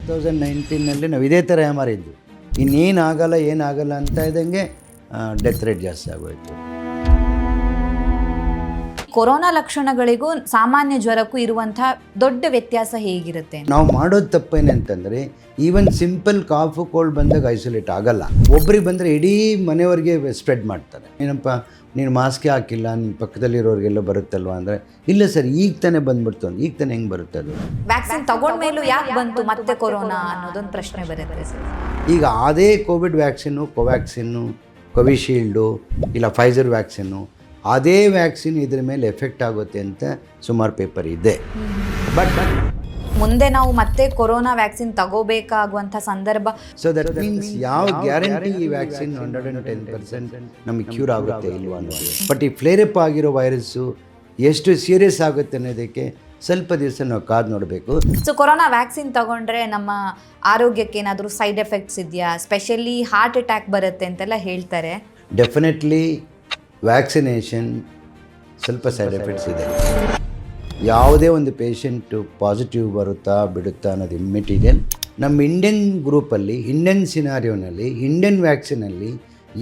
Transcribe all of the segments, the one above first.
2019ನಲ್ಲಿ ನಾವು ಇದೇ ಥರ ಮಾರಿದ್ದು. ಇನ್ನೇನಾಗಲ್ಲ ಏನಾಗಲ್ಲ ಅಂತ ಇದ್ದಂಗೆ ಡೆತ್ ರೇಟ್ ಜಾಸ್ತಿ ಆಗೋಯ್ತು. ಕೊರೋನಾ ಲಕ್ಷಣಗಳಿಗೂ ಸಾಮಾನ್ಯ ಜ್ವರಕ್ಕೂ ಇರುವಂತಹ ದೊಡ್ಡ ವ್ಯತ್ಯಾಸ ಹೇಗಿರುತ್ತೆ? ನಾವು ಮಾಡೋದು ತಪ್ಪೇನೆ ಅಂತಂದರೆ, ಈವನ್ ಸಿಂಪಲ್ ಕಾಫು ಕೋಲ್ಡ್ ಬಂದಾಗ ಐಸೋಲೇಟ್ ಆಗಲ್ಲ. ಒಬ್ರಿಗೆ ಬಂದರೆ ಇಡೀ ಮನೆಯವ್ರಿಗೆ ಸ್ಪ್ರೆಡ್ ಮಾಡ್ತಾರೆ. ಏನಪ್ಪ ನೀನು ಮಾಸ್ಕೇ ಹಾಕಿಲ್ಲ, ನಿಮ್ಮ ಪಕ್ಕದಲ್ಲಿರೋರಿಗೆಲ್ಲ ಬರುತ್ತಲ್ವ ಅಂದರೆ, ಇಲ್ಲ ಸರ್ ಈಗ ತಾನೇ ಬಂದ್ಬಿಡ್ತು. ಈಗ ತಾನೇ ಹೆಂಗೆ ಬರುತ್ತೆ ಅದು? ವ್ಯಾಕ್ಸಿನ್ ತಗೊಂಡ್ಮೇಲೂ ಯಾಕೆ ಬಂತು ಮತ್ತೆ ಕೊರೋನಾ ಅನ್ನೋದೊಂದು ಪ್ರಶ್ನೆ ಬರುತ್ತೆ ಸರ್. ಈಗ ಅದೇ ಕೋವಿಡ್ ವ್ಯಾಕ್ಸಿನ್ನು, ಕೋವ್ಯಾಕ್ಸಿನ್ನು, ಕೋವಿಶೀಲ್ಡು ಇಲ್ಲ ಫೈಸರ್ ವ್ಯಾಕ್ಸಿನ್ನು, ಅದೇ ವ್ಯಾಕ್ಸಿನ್ ಇದ್ರ ಮೇಲೆ ಎಫೆಕ್ಟ್ ಆಗುತ್ತೆ ಅಂತ ಸುಮಾರು ಪೇಪರ್ ಇದೆ. ಬಟ್ ಮುಂದೆ ನಾವು ಮತ್ತೆ ಕೊರೋನಾ ವ್ಯಾಕ್ಸಿನ್ ತಗೋಬೇಕಾಗುವಂಥ ಸಂದರ್ಭ. ಸೊ ದಟ್ ಮೀನ್ಸ್ ಯಾವ ಗ್ಯಾರಂಟಿ ಈ ವ್ಯಾಕ್ಸಿನ್ 110% ನಮಗೆ ಕ್ಯೂರ್ ಆಗುತ್ತೆ ಇಲ್ವಾ ಅನ್ನೋದು. ಬಟ್ ಈ ಫ್ಲೇರಪ್ ಆಗಿರೋ ವೈರಸ್ಸು ಎಷ್ಟು ಸೀರಿಯಸ್ ಆಗುತ್ತೆ ಅನ್ನೋದಕ್ಕೆ ಸ್ವಲ್ಪ ದಿವಸ ನಾವು ಕಾದು ನೋಡಬೇಕು. ಸೊ ಕೊರೋನಾ ವ್ಯಾಕ್ಸಿನ್ ತಗೊಂಡ್ರೆ ನಮ್ಮ ಆರೋಗ್ಯಕ್ಕೆ ಏನಾದರೂ ಸೈಡ್ ಎಫೆಕ್ಟ್ಸ್ ಇದೆಯಾ? ಸ್ಪೆಷಲಿ ಹಾರ್ಟ್ ಅಟ್ಯಾಕ್ ಬರುತ್ತೆ ಅಂತೆಲ್ಲ ಹೇಳ್ತಾರೆ. ಡೆಫಿನೆಟ್ಲಿ ವ್ಯಾಕ್ಸಿನೇಷನ್ ಸ್ವಲ್ಪ ಸೈಡ್ ಎಫೆಕ್ಟ್ಸ್ ಇದೆ. ಯಾವುದೇ ಒಂದು ಪೇಷಂಟು ಪಾಸಿಟಿವ್ ಬರುತ್ತಾ ಬಿಡುತ್ತಾ ಅನ್ನೋದು ಇಮ್ಮೆಟೀರಿಯಲ್. ನಮ್ಮ ಇಂಡಿಯನ್ ಗ್ರೂಪಲ್ಲಿ, ಇಂಡಿಯನ್ ಸಿನಾರಿಯೋನಲ್ಲಿ, ಇಂಡಿಯನ್ ವ್ಯಾಕ್ಸಿನಲ್ಲಿ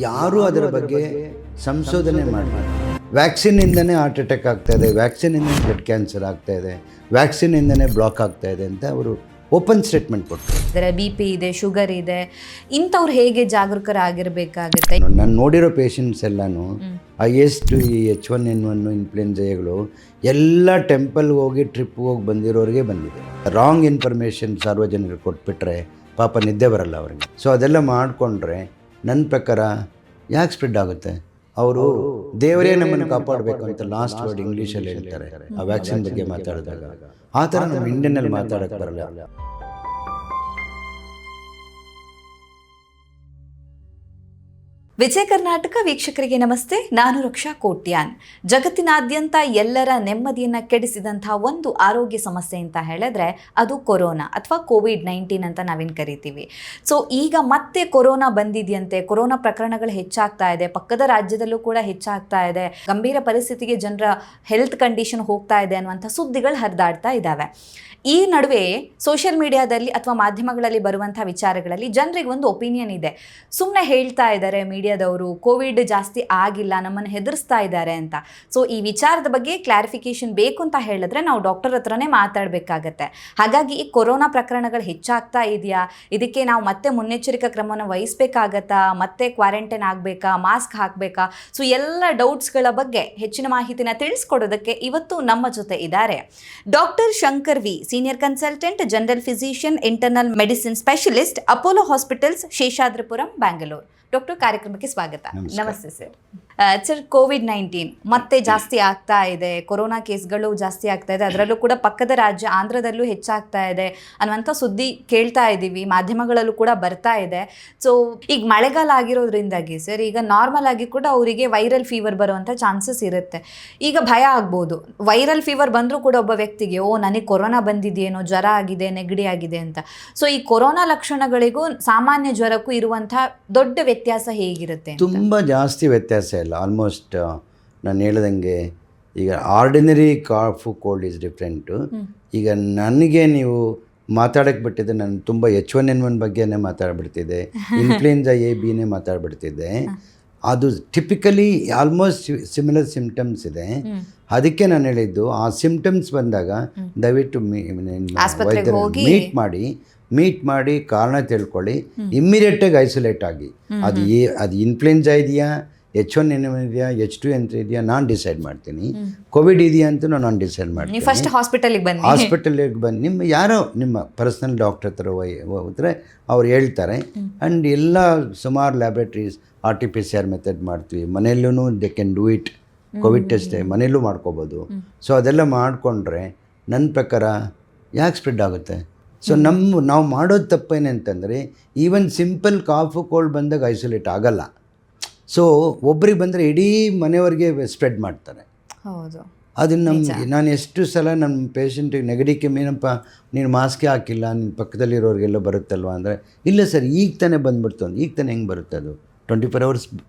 ಯಾರೂ ಅದರ ಬಗ್ಗೆ ಸಂಶೋಧನೆ ಮಾಡಬಾರ್ದು. ವ್ಯಾಕ್ಸಿನಿಂದನೇ ಹಾರ್ಟ್ ಅಟ್ಯಾಕ್ ಆಗ್ತಾಯಿದೆ, ವ್ಯಾಕ್ಸಿನಿಂದನೇ ಬ್ಲಡ್ ಕ್ಯಾನ್ಸರ್ ಆಗ್ತಾಯಿದೆ, ವ್ಯಾಕ್ಸಿನಿಂದನೇ ಬ್ಲಾಕ್ ಆಗ್ತಾಯಿದೆ ಅಂತ ಅವರು ಓಪನ್ ಸ್ಟೇಟ್ಮೆಂಟ್ ಕೊಟ್ಟರು. ಇದರ BP ಇದೆ, ಶುಗರ್ ಇದೆ, ಇಂಥವ್ರು ಹೇಗೆ ಜಾಗರೂಕರಾಗಿರಬೇಕಾಗುತ್ತೆ? ನಾನು ನೋಡಿರೋ ಪೇಷಂಟ್ಸ್ ಎಲ್ಲನೂ ಹೈಯೆಸ್ಟ್ ಈ H1N1 ಇನ್ಫ್ಲುಯೆನ್ಸಾಗಳು ಎಲ್ಲ ಟೆಂಪಲ್ಗೆ ಹೋಗಿ ಟ್ರಿಪ್ಗೆ ಹೋಗಿ ಬಂದಿರೋರಿಗೆ ಬಂದಿದೆ. ರಾಂಗ್ ಇನ್ಫಾರ್ಮೇಷನ್ ಸಾರ್ವಜನಿಕರಿಗೆ ಕೊಟ್ಬಿಟ್ರೆ ಪಾಪ ನಿದ್ದೆ ಬರಲ್ಲ ಅವ್ರಿಗೆ. ಸೊ ಅದೆಲ್ಲ ಮಾಡಿಕೊಂಡ್ರೆ ನನ್ನ ಪ್ರಕಾರ ಯಾಕೆ ಸ್ಪ್ರೆಡ್ ಆಗುತ್ತೆ? ಅವರು ದೇವರೇ ನಮ್ಮನ್ನು ಕಾಪಾಡಬೇಕು ಅಂತ ಲಾಸ್ಟ್ ವರ್ಡ್ ಇಂಗ್ಲೀಷಲ್ಲಿ ಹೇಳ್ತಾರೆ ಆ ವ್ಯಾಕ್ಸಿನ್ ಬಗ್ಗೆ ಮಾತಾಡಿದಾಗ. ಆ ಥರ ನಮ್ಮ ಇಂಡಿಯನ್ನಲ್ಲಿ ಮಾತಾಡೋಕ್ಕೆ ಬರಲ್ಲ. ವಿಜಯ ಕರ್ನಾಟಕ ವೀಕ್ಷಕರಿಗೆ ನಮಸ್ತೆ. ನಾನು ರಕ್ಷಾ ಕೋಟ್ಯಾನ್. ಜಗತ್ತಿನಾದ್ಯಂತ ಎಲ್ಲರ ನೆಮ್ಮದಿಯನ್ನು ಕೆಡಿಸಿದಂಥ ಒಂದು ಆರೋಗ್ಯ ಸಮಸ್ಯೆ ಅಂತ ಹೇಳಿದ್ರೆ ಅದು ಕೊರೋನಾ ಅಥವಾ COVID-19 ಅಂತ ನಾವೇನು ಕರಿತೀವಿ. ಸೊ ಈಗ ಮತ್ತೆ ಕೊರೋನಾ ಬಂದಿದೆಯಂತೆ, ಕೊರೋನಾ ಪ್ರಕರಣಗಳು ಹೆಚ್ಚಾಗ್ತಾ ಇದೆ, ಪಕ್ಕದ ರಾಜ್ಯದಲ್ಲೂ ಕೂಡ ಹೆಚ್ಚಾಗ್ತಾ ಇದೆ, ಗಂಭೀರ ಪರಿಸ್ಥಿತಿಗೆ ಜನರ ಹೆಲ್ತ್ ಕಂಡೀಷನ್ ಹೋಗ್ತಾ ಇದೆ ಅನ್ನುವಂಥ ಸುದ್ದಿಗಳು ಹರಿದಾಡ್ತಾ ಇದ್ದಾವೆ. ಈ ನಡುವೆ ಸೋಷಿಯಲ್ ಮೀಡಿಯಾದಲ್ಲಿ ಅಥವಾ ಮಾಧ್ಯಮಗಳಲ್ಲಿ ಬರುವಂಥ ವಿಚಾರಗಳಲ್ಲಿ ಜನರಿಗೆ ಒಂದು ಒಪಿನಿಯನ್ ಇದೆ. ಸುಮ್ಮನೆ ಹೇಳ್ತಾ ಇದ್ದಾರೆ ಮೀಡಿಯಾದವರು, ಕೋವಿಡ್ ಜಾಸ್ತಿ ಆಗಿಲ್ಲ, ನಮ್ಮನ್ನು ಹೆದರಿಸ್ತಾ ಇದ್ದಾರೆ ಅಂತ. ಸೊ ಈ ವಿಚಾರದ ಬಗ್ಗೆ ಕ್ಲಾರಿಫಿಕೇಶನ್ ಬೇಕು ಅಂತ ಹೇಳಿದ್ರೆ ನಾವು ಡಾಕ್ಟರ್ ಹತ್ರನೇ ಮಾತಾಡಬೇಕಾಗತ್ತೆ. ಹಾಗಾಗಿ ಈ ಕೊರೋನಾ ಪ್ರಕರಣಗಳು ಹೆಚ್ಚಾಗ್ತಾ ಇದೆಯಾ, ಇದಕ್ಕೆ ನಾವು ಮತ್ತೆ ಮುನ್ನೆಚ್ಚರಿಕಾ ಕ್ರಮವನ್ನು ವಹಿಸಬೇಕಾಗತ್ತಾ, ಮತ್ತೆ ಕ್ವಾರಂಟೈನ್ ಆಗಬೇಕಾ, ಮಾಸ್ಕ್ ಹಾಕಬೇಕಾ, ಸೊ ಎಲ್ಲ ಡೌಟ್ಸ್ಗಳ ಬಗ್ಗೆ ಹೆಚ್ಚಿನ ಮಾಹಿತಿನ ತಿಳಿಸ್ಕೊಡೋದಕ್ಕೆ ಇವತ್ತು ನಮ್ಮ ಜೊತೆ ಇದ್ದಾರೆ doctor Shankar V, senior consultant, general physician, internal medicine specialist, Apollo hospitals, Seshadripuram, Bangalore. Doctor, ಕಾರ್ಯಕ್ರಮಕ್ಕೆ ಸ್ವಾಗತ. ನಮಸ್ತೆ ಸರ್. ಸರ್, COVID-19 ಮತ್ತೆ ಜಾಸ್ತಿ ಆಗ್ತಾ ಇದೆ, ಕೊರೋನಾ ಕೇಸ್ಗಳು ಜಾಸ್ತಿ ಆಗ್ತಾ ಇದೆ, ಅದರಲ್ಲೂ ಕೂಡ ಪಕ್ಕದ ರಾಜ್ಯ ಆಂಧ್ರದಲ್ಲೂ ಹೆಚ್ಚಾಗ್ತಾ ಇದೆ ಅನ್ನುವಂಥ ಸುದ್ದಿ ಕೇಳ್ತಾ ಇದ್ದೀವಿ, ಮಾಧ್ಯಮಗಳಲ್ಲೂ ಕೂಡ ಬರ್ತಾ ಇದೆ. ಸೊ ಈಗ ಮಳೆಗಾಲ ಆಗಿರೋದ್ರಿಂದಾಗಿ ಸರ್ ಈಗ ನಾರ್ಮಲ್ ಆಗಿ ಕೂಡ ಅವರಿಗೆ ವೈರಲ್ ಫೀವರ್ ಬರುವಂಥ ಚಾನ್ಸಸ್ ಇರುತ್ತೆ. ಈಗ ಭಯ ಆಗ್ಬೋದು, ವೈರಲ್ ಫೀವರ್ ಬಂದರೂ ಕೂಡ ಒಬ್ಬ ವ್ಯಕ್ತಿಗೆ ನನಗೆ ಕೊರೋನಾ ಬಂದಿದೆಯೇನೋ, ಜ್ವರ ಆಗಿದೆ, ನೆಗಡಿ ಆಗಿದೆ ಅಂತ. ಸೊ ಈ ಕೊರೋನಾ ಲಕ್ಷಣಗಳಿಗೂ ಸಾಮಾನ್ಯ ಜ್ವರಕ್ಕೂ ಇರುವಂಥ ದೊಡ್ಡ ವ್ಯತ್ಯಾಸ ಹೇಗಿರುತ್ತೆ? ತುಂಬ ಜಾಸ್ತಿ ವ್ಯತ್ಯಾಸ ಇಲ್ಲ. ಆಲ್ಮೋಸ್ಟ್ ನಾನು ಹೇಳ್ದಂಗೆ ಈಗ ಆರ್ಡಿನರಿ ಕಾಫು ಕೋಲ್ಡ್ ಈಸ್ ಡಿಫ್ರೆಂಟು. ಈಗ ನನಗೆ ನೀವು ಮಾತಾಡೋಕ್ಕೆ ಬಿಟ್ಟಿದ್ದೆ, ನಾನು ತುಂಬ H1N1 ಬಗ್ಗೆನೇ ಮಾತಾಡ್ಬಿಡ್ತಿದ್ದೆ, ಇನ್ಫ್ಲುಯೆನ್ಸಾ A Bನೇ ಮಾತಾಡ್ಬಿಡ್ತಿದ್ದೆ. ಅದು ಟಿಪಿಕಲಿ ಆಲ್ಮೋಸ್ಟ್ ಸಿಮಿಲರ್ ಸಿಮ್ಟಮ್ಸ್ ಇದೆ. ಅದಕ್ಕೆ ನಾನು ಹೇಳಿದ್ದು, ಆ ಸಿಮ್ಟಮ್ಸ್ ಬಂದಾಗ ದಯವಿಟ್ಟು ಮೀಟ್ ಮಾಡಿ ಕಾರಣ ತಿಳ್ಕೊಳ್ಳಿ, ಇಮ್ಮಿಡಿಯೇಟಾಗಿ ಐಸೋಲೇಟ್ ಆಗಿ. ಅದು ಇನ್ಫ್ಲುಯೆನ್ಸಾ ಇದೆಯಾ, H1N1 ಇದೆಯಾ, H2N3 ಇದೆಯಾ, ನಾನು ಡಿಸೈಡ್ ಮಾಡ್ತೀನಿ. ಕೋವಿಡ್ ಇದೆಯಾ ಅಂತ ನಾನು ಡಿಸೈಡ್ ಮಾಡ್ತೀನಿ. ಫಸ್ಟ್ ಹಾಸ್ಪಿಟಲಿಗೆ ಬಂದು ನಿಮ್ಮ ಪರ್ಸನಲ್ ಡಾಕ್ಟರ್ ಹತ್ರ ಹೋದರೆ ಅವ್ರು ಹೇಳ್ತಾರೆ. ಆ್ಯಂಡ್ ಎಲ್ಲ ಸುಮಾರು ಲ್ಯಾಬ್ರೇಟ್ರೀಸ್ RT-PCR ಮೆಥಡ್ ಮಾಡ್ತೀವಿ, ಮನೆಯಲ್ಲೂ they can do it. Covid test ಮನೆಯಲ್ಲೂ ಮಾಡ್ಕೋಬೋದು. ಸೊ ಅದೆಲ್ಲ ಮಾಡಿಕೊಂಡ್ರೆ ನನ್ನ ಪ್ರಕಾರ ಯಾಕೆ ಸ್ಪ್ರೆಡ್ ಆಗುತ್ತೆ? ಸೊ ನಾವು ಮಾಡೋದು ತಪ್ಪೇನೆ ಅಂತಂದರೆ, ಈವನ್ ಸಿಂಪಲ್ ಕಾಫು ಕೋಲ್ಡ್ ಬಂದಾಗ ಐಸೋಲೇಟ್ ಆಗಲ್ಲ. ಸೊ ಒಬ್ರಿಗೆ ಬಂದರೆ ಇಡೀ ಮನೆಯವ್ರಿಗೆ ಸ್ಪ್ರೆಡ್ ಮಾಡ್ತಾರೆ. ಹೌದು, ಅದನ್ನು ನಾನು ಎಷ್ಟು ಸಲ ನಮ್ಮ ಪೇಷಂಟಿಗೆ ನೆಗಡಿ ಕೆಮ್ಮು, ಏನಪ್ಪ ನೀನು ಮಾಸ್ಕೇ ಹಾಕಿಲ್ಲ, ನಿನ್ನ ಪಕ್ಕದಲ್ಲಿರೋರಿಗೆಲ್ಲ ಬರುತ್ತಲ್ವ ಅಂದರೆ, ಇಲ್ಲ ಸರ್ ಈಗ ತಾನೇ ಬಂದ್ಬಿಡ್ತು. ಈಗ ತಾನೇ ಹೆಂಗೆ ಬರುತ್ತೆ ಅದು? 24 hours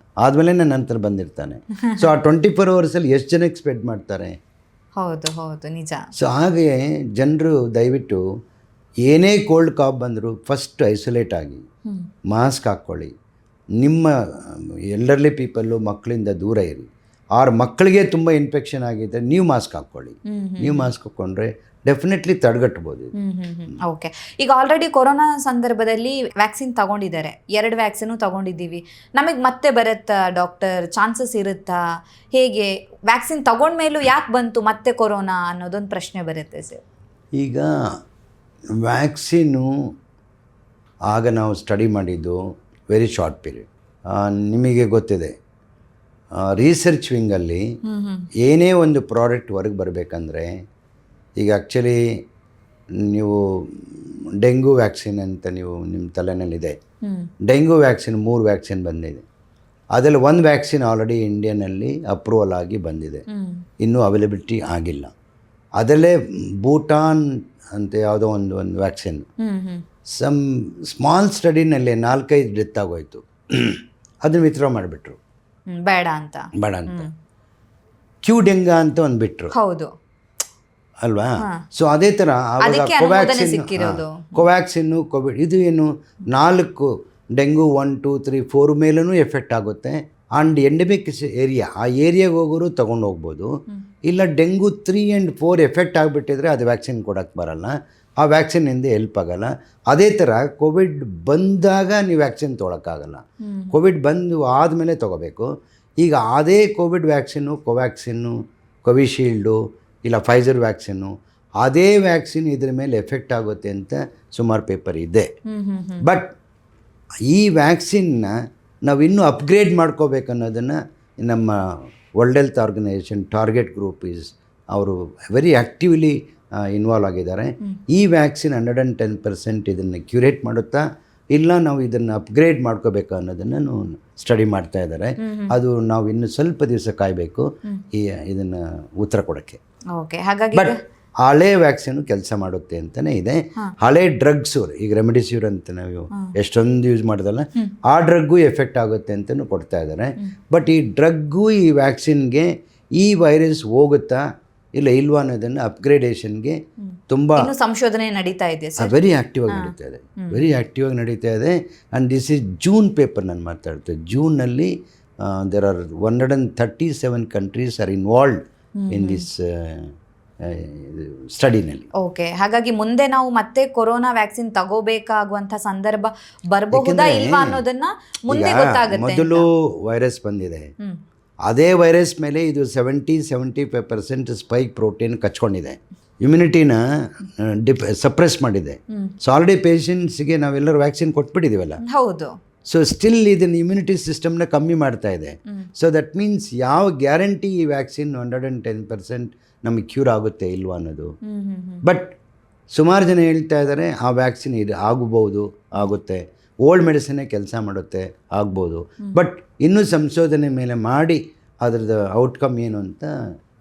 ಆದಮೇಲೆ ನನ್ನ ನಂತರ ಬಂದಿರ್ತಾನೆ. ಸೊ ಆ 24 hours ಎಷ್ಟು ಜನಕ್ಕೆ ಸ್ಪ್ರೆಡ್ ಮಾಡ್ತಾರೆ? ಹೌದು ಹೌದು, ನಿಜ. ಸೊ ಹಾಗೆಯೇ ಜನರು ದಯವಿಟ್ಟು ಏನೇ ಕೋಲ್ಡ್ ಕಾಫ್ ಬಂದರೂ ಫಸ್ಟ್ ಐಸೋಲೇಟ್ ಆಗಿ ಮಾಸ್ಕ್ ಹಾಕ್ಕೊಳ್ಳಿ. ನಿಮ್ಮ ಎಲ್ಡರ್ಲಿ ಪೀಪಲ್ಲು ಮಕ್ಕಳಿಂದ ದೂರ ಇರಿ. ಮಕ್ಕಳಿಗೆ ತುಂಬ ಇನ್ಫೆಕ್ಷನ್ ಆಗಿದ್ದರೆ ನೀವು ಮಾಸ್ಕ್ ಹಾಕ್ಕೊಳ್ಳಿ. ನೀವು ಮಾಸ್ಕ್ ಹಾಕ್ಕೊಂಡ್ರೆ ಡೆಫಿನೆಟ್ಲಿ ತಡೆಗಟ್ಬೋದು. ಓಕೆ, ಈಗ ಆಲ್ರೆಡಿ ಕೊರೋನಾ ಸಂದರ್ಭದಲ್ಲಿ ವ್ಯಾಕ್ಸಿನ್ ತಗೊಂಡಿದ್ದಾರೆ, 2 ವ್ಯಾಕ್ಸಿನು ತಗೊಂಡಿದ್ದೀವಿ, ನಮಗೆ ಮತ್ತೆ ಬರುತ್ತಾ ಡಾಕ್ಟರ್, ಚಾನ್ಸಸ್ ಇರುತ್ತಾ, ಹೇಗೆ ವ್ಯಾಕ್ಸಿನ್ ತಗೊಂಡ್ಮೇಲೂ ಯಾಕೆ ಬಂತು ಮತ್ತೆ ಕೊರೋನಾ ಅನ್ನೋದೊಂದು ಪ್ರಶ್ನೆ ಬರುತ್ತೆ ಸರ್. ಈಗ ವ್ಯಾಕ್ಸಿನು ಆಗ ನಾವು ಸ್ಟಡಿ ಮಾಡಿದ್ದು ವೆರಿ ಶಾರ್ಟ್ ಪೀರಿಯಡ್. ನಿಮಗೆ ಗೊತ್ತಿದೆ, ರಿಸರ್ಚ್ ವಿಂಗಲ್ಲಿ ಏನೇ ಒಂದು ಪ್ರಾಡಕ್ಟ್ ಹೊರಗೆ ಬರಬೇಕಂದ್ರೆ, ಈಗ ಆ್ಯಕ್ಚುಲಿ ನೀವು ಡೆಂಗು ವ್ಯಾಕ್ಸಿನ್ ಅಂತ ನೀವು ನಿಮ್ಮ ತಲೆನಲ್ಲಿದೆ. ಡೆಂಗು ವ್ಯಾಕ್ಸಿನ್ 3 ವ್ಯಾಕ್ಸಿನ್ ಬಂದಿದೆ. ಅದರಲ್ಲಿ 1 ವ್ಯಾಕ್ಸಿನ್ ಆಲ್ರೆಡಿ ಇಂಡಿಯಾನಲ್ಲಿ ಅಪ್ರೂವಲ್ ಆಗಿ ಬಂದಿದೆ, ಇನ್ನೂ ಅವೈಲಬಿಲಿಟಿ ಆಗಿಲ್ಲ. ಅದರಲ್ಲೇ ಭೂಟಾನ್ ಅಂತ ಯಾವುದೋ ಒಂದು ವ್ಯಾಕ್ಸಿನ್, ಸಮ್ ಸ್ಮಾಲ್ ಸ್ಟಡಿನಲ್ಲಿ 4-5 ಡೆತ್ ಆಗೋಯ್ತು. ಅದನ್ನು ವಿತ್ಡ್ರಾ ಮಾಡಿಬಿಟ್ರು, ಬೇಡ ಅಂತ. ಕ್ಯೂ ಡೆಂಗಾ ಅಂತ ಒಂದು ಬಿಟ್ಟರು, ಹೌದು ಅಲ್ವಾ? ಸೊ ಅದೇ ಥರ ಆವಾಗ ಕೋವ್ಯಾಕ್ಸಿನ್ನು ಕೋವಿಡ್ ಇದು ಏನು 4 ಡೆಂಗು 1, 2, 3, 4 ಮೇಲೂ ಎಫೆಕ್ಟ್ ಆಗುತ್ತೆ. ಆ್ಯಂಡ್ ಎಂಡೆಮಿಕ್ ಏರಿಯಾ, ಆ ಏರಿಯಾಗೆ ಹೋಗೋರು ತೊಗೊಂಡು ಹೋಗ್ಬೋದು. ಇಲ್ಲ ಡೆಂಗು 3 and 4 ಎಫೆಕ್ಟ್ ಆಗಿಬಿಟ್ಟಿದ್ರೆ ಅದು ವ್ಯಾಕ್ಸಿನ್ ಕೊಡೋಕ್ಕೆ ಬರಲ್ಲ, ಆ ವ್ಯಾಕ್ಸಿನಿಂದ ಹೆಲ್ಪ್ ಆಗಲ್ಲ. ಅದೇ ಥರ ಕೋವಿಡ್ ಬಂದಾಗ ನೀವು ವ್ಯಾಕ್ಸಿನ್ ತೊಗೊಳಕ್ಕಾಗಲ್ಲ, ಕೋವಿಡ್ ಬಂದು ಆದಮೇಲೆ ತೊಗೋಬೇಕು. ಈಗ ಅದೇ ಕೋವಿಡ್ ವ್ಯಾಕ್ಸಿನ್ನು, ಕೋವ್ಯಾಕ್ಸಿನ್ನು, ಕೋವಿಶೀಲ್ಡು ಇಲ್ಲ ಫೈಸರ್ ವ್ಯಾಕ್ಸಿನ್ನು, ಅದೇ ವ್ಯಾಕ್ಸಿನ್ ಇದ್ರ ಮೇಲೆ ಎಫೆಕ್ಟ್ ಆಗುತ್ತೆ ಅಂತ ಸುಮಾರು ಪೇಪರ್ ಇದೆ. ಬಟ್ ಈ ವ್ಯಾಕ್ಸಿನ್ನ ನಾವು ಇನ್ನೂ ಅಪ್ಗ್ರೇಡ್ ಮಾಡ್ಕೋಬೇಕು ಅನ್ನೋದನ್ನು ನಮ್ಮ World Health Organization target group ಅವರು ವೆರಿ ಆ್ಯಕ್ಟಿವ್ಲಿ ಇನ್ವಾಲ್ವ್ ಆಗಿದ್ದಾರೆ. ಈ ವ್ಯಾಕ್ಸಿನ್ 110% ಇದನ್ನು ಕ್ಯೂರೇಟ್ ಮಾಡುತ್ತಾ ಇಲ್ಲ ನಾವು ಇದನ್ನು ಅಪ್ಗ್ರೇಡ್ ಮಾಡ್ಕೋಬೇಕು ಅನ್ನೋದನ್ನು ಸ್ಟಡಿ ಮಾಡ್ತಾ ಇದ್ದಾರೆ. ಅದು ನಾವು ಇನ್ನು ಸ್ವಲ್ಪ ದಿವಸ ಕಾಯಬೇಕು ಇದನ್ನು ಉತ್ತರ ಕೊಡೋಕ್ಕೆ. ಬಟ್ ಹಳೆ ವ್ಯಾಕ್ಸಿನ್ ಕೆಲಸ ಮಾಡುತ್ತೆ ಅಂತಲೇ ಇದೆ. ಹಳೆ ಡ್ರಗ್ಸು, ಈಗ ರೆಮಿಡಿಸಿವಿರ್ ಅಂತ ನಾವು ಎಷ್ಟೊಂದು ಯೂಸ್ ಮಾಡೋದಲ್ಲ, ಆ ಡ್ರಗ್ಗು ಎಫೆಕ್ಟ್ ಆಗುತ್ತೆ ಅಂತಲೂ ಕೊಡ್ತಾ ಇದ್ದಾರೆ. ಬಟ್ ಈ ಡ್ರಗ್ಗು ಈ ವ್ಯಾಕ್ಸಿನ್ಗೆ ಈ ವೈರಸ್ ಹೋಗುತ್ತಾ ಇಲ್ಲ ಇಲ್ವಾ ಅನ್ನೋದನ್ನು ಅಪ್ಗ್ರೇಡೇಷನ್ಗೆ ತುಂಬ ಸಂಶೋಧನೆ ನಡೀತಾ ಇದೆ, ವೆರಿ ಆ್ಯಕ್ಟಿವ್ ಆಗಿ ನಡೀತಾ ಇದೆ, ವೆರಿ ಆ್ಯಕ್ಟಿವ್ ಆಗಿ ನಡೀತಾ ಇದೆ. And this is June paper ನಾನು ಮಾತಾಡ್ತೇನೆ. ಜೂನಲ್ಲಿ there are 137 countries are involved in this ಸ್ಟಡಿನಲ್ಲಿ. ಓಕೆ, ಹಾಗಾಗಿ ಮುಂದೆ ನಾವು ಮತ್ತೆ ಕೊರೋನಾ ವ್ಯಾಕ್ಸಿನ್ ತಗೋಬೇಕಾಗುವಂಥ ಸಂದರ್ಭ ಬರಬಹುದಾ ಇಲ್ವಾ ಅನ್ನೋದನ್ನ ಮುಂದೆ ಗೊತ್ತಾಗುತ್ತೆ. ಮೊದಲು ವೈರಸ್ ಬಂದಿದೆ, ಅದೇ ವೈರಸ್ ಮೇಲೆ ಇದು 70-75% ಸ್ಪೈಕ್ ಪ್ರೋಟೀನ್ ಕಚ್ಕೊಂಡಿದೆ, ಇಮ್ಯುನಿಟಿನ ಸಪ್ರೆಸ್ ಮಾಡಿದೆ. ಸೊ ಆಲ್ರೆಡಿ ಪೇಷಂಟ್ಸ್ಗೆ ನಾವೆಲ್ಲರೂ ವ್ಯಾಕ್ಸಿನ್ ಕೊಟ್ಬಿಟ್ಟಿದ್ದೀವಲ್ಲ, ಹೌದು. ಸೊ ಸ್ಟಿಲ್ ಇದನ್ನು ಇಮ್ಯುನಿಟಿ ಸಿಸ್ಟಮ್ನ ಕಮ್ಮಿ ಮಾಡ್ತಾ ಇದೆ. ಸೊ ದಟ್ ಮೀನ್ಸ್ ಯಾವ ಗ್ಯಾರಂಟಿ ಈ ವ್ಯಾಕ್ಸಿನ್ 110% ನಮಗೆ ಕ್ಯೂರ್ ಆಗುತ್ತೆ ಇಲ್ವಾ ಅನ್ನೋದು. ಬಟ್ ಸುಮಾರು ಜನ ಹೇಳ್ತಾ ಇದ್ದಾರೆ ಆ ವ್ಯಾಕ್ಸಿನ್ ಇದು ಆಗುತ್ತೆ, ಓಲ್ಡ್ ಮೆಡಿಸಿನ್ನೇ ಕೆಲಸ ಮಾಡುತ್ತೆ, ಆಗ್ಬೋದು. ಬಟ್ ಇನ್ನೂ ಸಂಶೋಧನೆ ಮೇಲೆ ಮಾಡಿ ಅದರದ್ದು ಔಟ್ಕಮ್ ಏನು ಅಂತ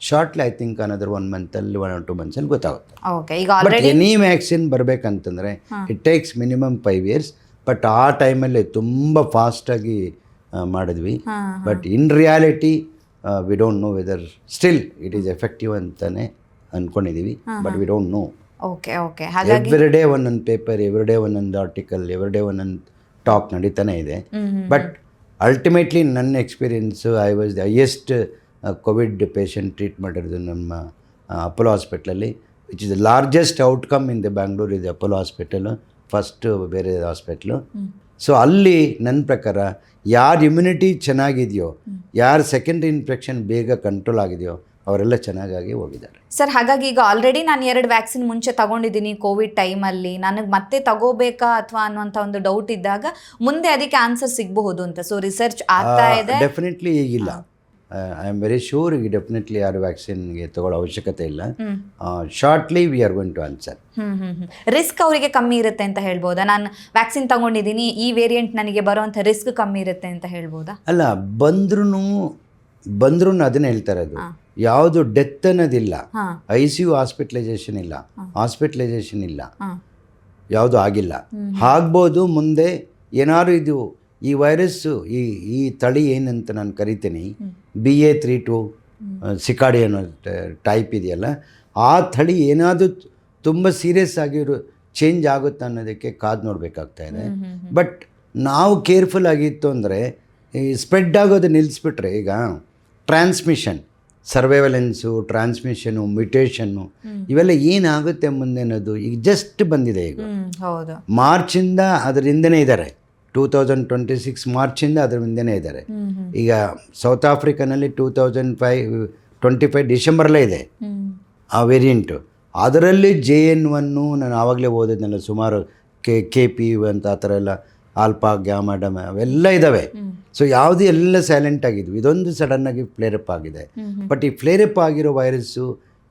shortly I think another 1 month 1 or 2 months ಗೊತ್ತಾಗುತ್ತೆ. ಬಟ್ ಎನಿ ವ್ಯಾಕ್ಸಿನ್ ಬರಬೇಕಂತಂದರೆ it takes minimum 5 years. But ಆ ಟೈಮಲ್ಲಿ ತುಂಬ ಫಾಸ್ಟಾಗಿ ಮಾಡಿದ್ವಿ. But in reality we don't know whether still it is effective ಅಂತಲೇ ಅಂದ್ಕೊಂಡಿದ್ದೀವಿ, but we don't know. Every day ಒಂದೊಂದು ಪೇಪರ್, ಎವ್ರಿ ಡೇ ಒಂದೊಂದು ಆರ್ಟಿಕಲ್, ಎವ್ರಿ ಡೇ ಒಂದೊಂದು ಟಾಕ್ ನಡೀತಾನೆ ಇದೆ. ಬಟ್ ಅಲ್ಟಿಮೇಟ್ಲಿ ನನ್ನ experience, I was the highest Covid patient treat ಮಾಡಿರೋದು ನಮ್ಮ ಅಪೋಲೋ ಹಾಸ್ಪಿಟ್ಲಲ್ಲಿ, which is the largest outcome in the Bangalore ಇದೆ ಅಪೋಲೋ ಹಾಸ್ಪಿಟಲು, ಫಸ್ಟು ಬೇರೆ ಹಾಸ್ಪಿಟ್ಲು. ಸೊ ಅಲ್ಲಿ ನನ್ನ ಪ್ರಕಾರ ಯಾರು ಇಮ್ಯುನಿಟಿ ಚೆನ್ನಾಗಿದೆಯೋ, ಯಾರು ಸೆಕೆಂಡ್ರಿ ಇನ್ಫೆಕ್ಷನ್ ಬೇಗ ಕಂಟ್ರೋಲ್ ಆಗಿದೆಯೋ ಅವರೆಲ್ಲ ಚೆನ್ನಾಗಿ ಹೋಗಿದ್ದಾರೆ ಸರ್. ಹಾಗಾಗಿ ಈಗ ಆಲ್ರೆಡಿ ನಾನು 2 ವ್ಯಾಕ್ಸಿನ್ ಮುಂಚೆ ತಗೊಂಡಿದ್ದೀನಿ ಕೋವಿಡ್ ಟೈಮಲ್ಲಿ, ನನಗೆ ಮತ್ತೆ ತಗೋಬೇಕಾ ಅಥವಾ ಅನ್ನುವಂಥ ಒಂದು ಡೌಟ್ ಇದ್ದಾಗ ಮುಂದೆ ಅದಕ್ಕೆ ಆನ್ಸರ್ ಸಿಗಬಹುದು ಅಂತ. ಸೊ ರಿಸರ್ಚ್ ಆಗ್ತಾ ಇದೆ. ಡೆಫಿನೆಟ್ಲಿ ಈಗಿಲ್ಲ, ಐ ಆಮ್ ವೆರಿ ಶೂರ್ ಈಗ ಡೆಫಿನೆಟ್ಲಿ ಯಾರು ವ್ಯಾಕ್ಸಿನ್ಗೆ ತಗೊಳ್ಳೋ ಅವಶ್ಯಕತೆ ಇಲ್ಲ. Shortly we are going to answer. Risk ಅವರಿಗೆ ಕಮ್ಮಿ ಇರುತ್ತೆ ಅಂತ ಹೇಳ್ಬೋದಾ? ನಾನು ವ್ಯಾಕ್ಸಿನ್ ತಗೊಂಡಿದ್ದೀನಿ, ಈ ವೇರಿಯಂಟ್ ನನಗೆ ಬರುವಂಥ ರಿಸ್ಕ್ ಕಮ್ಮಿ ಇರುತ್ತೆ ಅಂತ ಹೇಳ್ಬೋದಾ? ಅಲ್ಲ, ಬಂದ್ರೂ ಅದನ್ನ ಹೇಳ್ತಾರೆ, ಅದು ಯಾವುದು ಡೆತ್ ಅನ್ನೋದಿಲ್ಲ, ICU ಹಾಸ್ಪಿಟಲೈಸೇಷನ್ ಇಲ್ಲ, ಯಾವುದು ಆಗಿಲ್ಲ. ಆಗ್ಬೋದು ಮುಂದೆ ಏನಾದ್ರು ಇದು ಈ ವೈರಸ್ಸು ಈ ತಳಿ ಏನಂತ ನಾನು ಕರಿತೀನಿ, BA.3.2 ಸಿಕಾಡಿ ಅನ್ನೋ ಟೈಪ್ ಇದೆಯಲ್ಲ, ಆ ತಳಿ ಏನಾದರೂ ತುಂಬ ಸೀರಿಯಸ್ ಆಗಿರೋ ಚೇಂಜ್ ಆಗುತ್ತೆ ಅನ್ನೋದಕ್ಕೆ ಕಾದು ನೋಡಬೇಕಾಗ್ತಾ ಇದೆ. ಬಟ್ ನಾವು ಕೇರ್ಫುಲ್ ಆಗಿತ್ತು ಅಂದರೆ ಈ ಸ್ಪ್ರೆಡ್ ಆಗೋದು ನಿಲ್ಲಿಸ್ಬಿಟ್ರೆ, ಈಗ ಟ್ರಾನ್ಸ್ಮಿಷನ್, ಸರ್ವೈವಲೆನ್ಸು, ಟ್ರಾನ್ಸ್ಮಿಷನು, ಮ್ಯುಟೇಷನ್ನು ಇವೆಲ್ಲ ಏನಾಗುತ್ತೆ ಮುಂದೆ ಅನ್ನೋದು ಈಗ ಜಸ್ಟ್ ಬಂದಿದೆ. ಈಗ ಹೌದು, ಮಾರ್ಚಿಂದ ಅದರಿಂದನೇ ಇದ್ದಾರೆ, 2026 ಮಾರ್ಚಿಂದ ಅದರ ಹಿಂದೆನೇ ಇದ್ದಾರೆ. ಈಗ ಸೌತ್ ಆಫ್ರಿಕಾನಲ್ಲಿ 2025 ಡಿಸೆಂಬರ್ಲೇ ಇದೆ ಆ ವೇರಿಯಂಟು. ಅದರಲ್ಲಿ JN1 ನಾನು ಆವಾಗಲೇ ಓದಿದ್ನಲ್ಲ, ಸುಮಾರು KP ಅಂತ ಆ ಥರ ಎಲ್ಲ, ಆಲ್ಫಾ, ಗ್ಯಾಮಾ, ಡಮ ಅವೆಲ್ಲ ಇದ್ದಾವೆ. ಸೊ ಯಾವುದು ಎಲ್ಲ ಸೈಲೆಂಟ್ ಆಗಿದ್ವು, ಇದೊಂದು ಸಡನ್ನಾಗಿ ಫ್ಲೇರಪ್ ಆಗಿದೆ. ಬಟ್ ಈ ಫ್ಲೇರಪ್ ಆಗಿರೋ ವೈರಸ್ಸು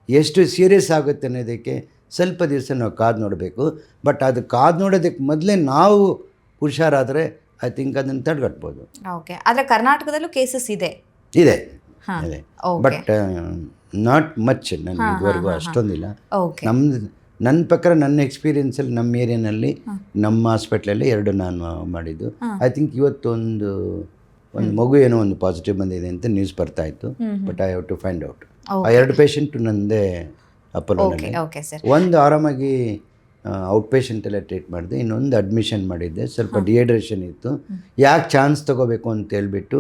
ಎಷ್ಟು ಸೀರಿಯಸ್ ಆಗುತ್ತೆ ಅನ್ನೋದಕ್ಕೆ ಸ್ವಲ್ಪ ದಿವಸ ನಾವು ಕಾದು ನೋಡಬೇಕು. ಬಟ್ ಅದು ಕಾದು ನೋಡೋದಕ್ಕೆ ಮೊದಲೇ ನಾವು ಹುಷಾರಾದರೆ ಐ ಥಿಂಕ್ ಅದನ್ನು ತಡೆಗಟ್ಬೋದು. ಓಕೆ, ಆದರೆ ಕರ್ನಾಟಕದಲ್ಲೂ ಕೇಸಸ್ ಇದೆ ಇದೆ, ಬಟ್ ನಾಟ್ ಮಚ್. ನನಗೆ ಇದುವರೆಗೂ ಅಷ್ಟೊಂದಿಲ್ಲ. ನನ್ನ ಪ್ರಕಾರ, ನನ್ನ ಎಕ್ಸ್ಪೀರಿಯೆನ್ಸಲ್ಲಿ ನಮ್ಮ ಏರಿಯಾನಲ್ಲಿ, ನಮ್ಮ ಹಾಸ್ಪಿಟ್ಲಲ್ಲಿ 2 ನಾನು ಮಾಡಿದ್ದು. ಐ ಥಿಂಕ್ ಇವತ್ತೊಂದು ಮಗು ಏನೋ ಒಂದು ಪಾಸಿಟಿವ್ ಬಂದಿದೆ ಅಂತ ನ್ಯೂಸ್ ಬರ್ತಾ ಇತ್ತು. But I have to find out. ಆ 2 ಪೇಷಂಟು ನನ್ನದೇ ಅಪೋಲೋನಲ್ಲಿ. ಒಂದು ಆರಾಮಾಗಿ ಔಟ್ ಪೇಷಂಟೆಲ್ಲ ಟ್ರೀಟ್ ಮಾಡಿದೆ, ಇನ್ನೊಂದು ಅಡ್ಮಿಷನ್ ಮಾಡಿದ್ದೆ. ಸ್ವಲ್ಪ ಡಿಹೈಡ್ರೇಷನ್ ಇತ್ತು. ಯಾಕೆ ಚಾನ್ಸ್ ತೊಗೋಬೇಕು ಅಂತ ಹೇಳ್ಬಿಟ್ಟು,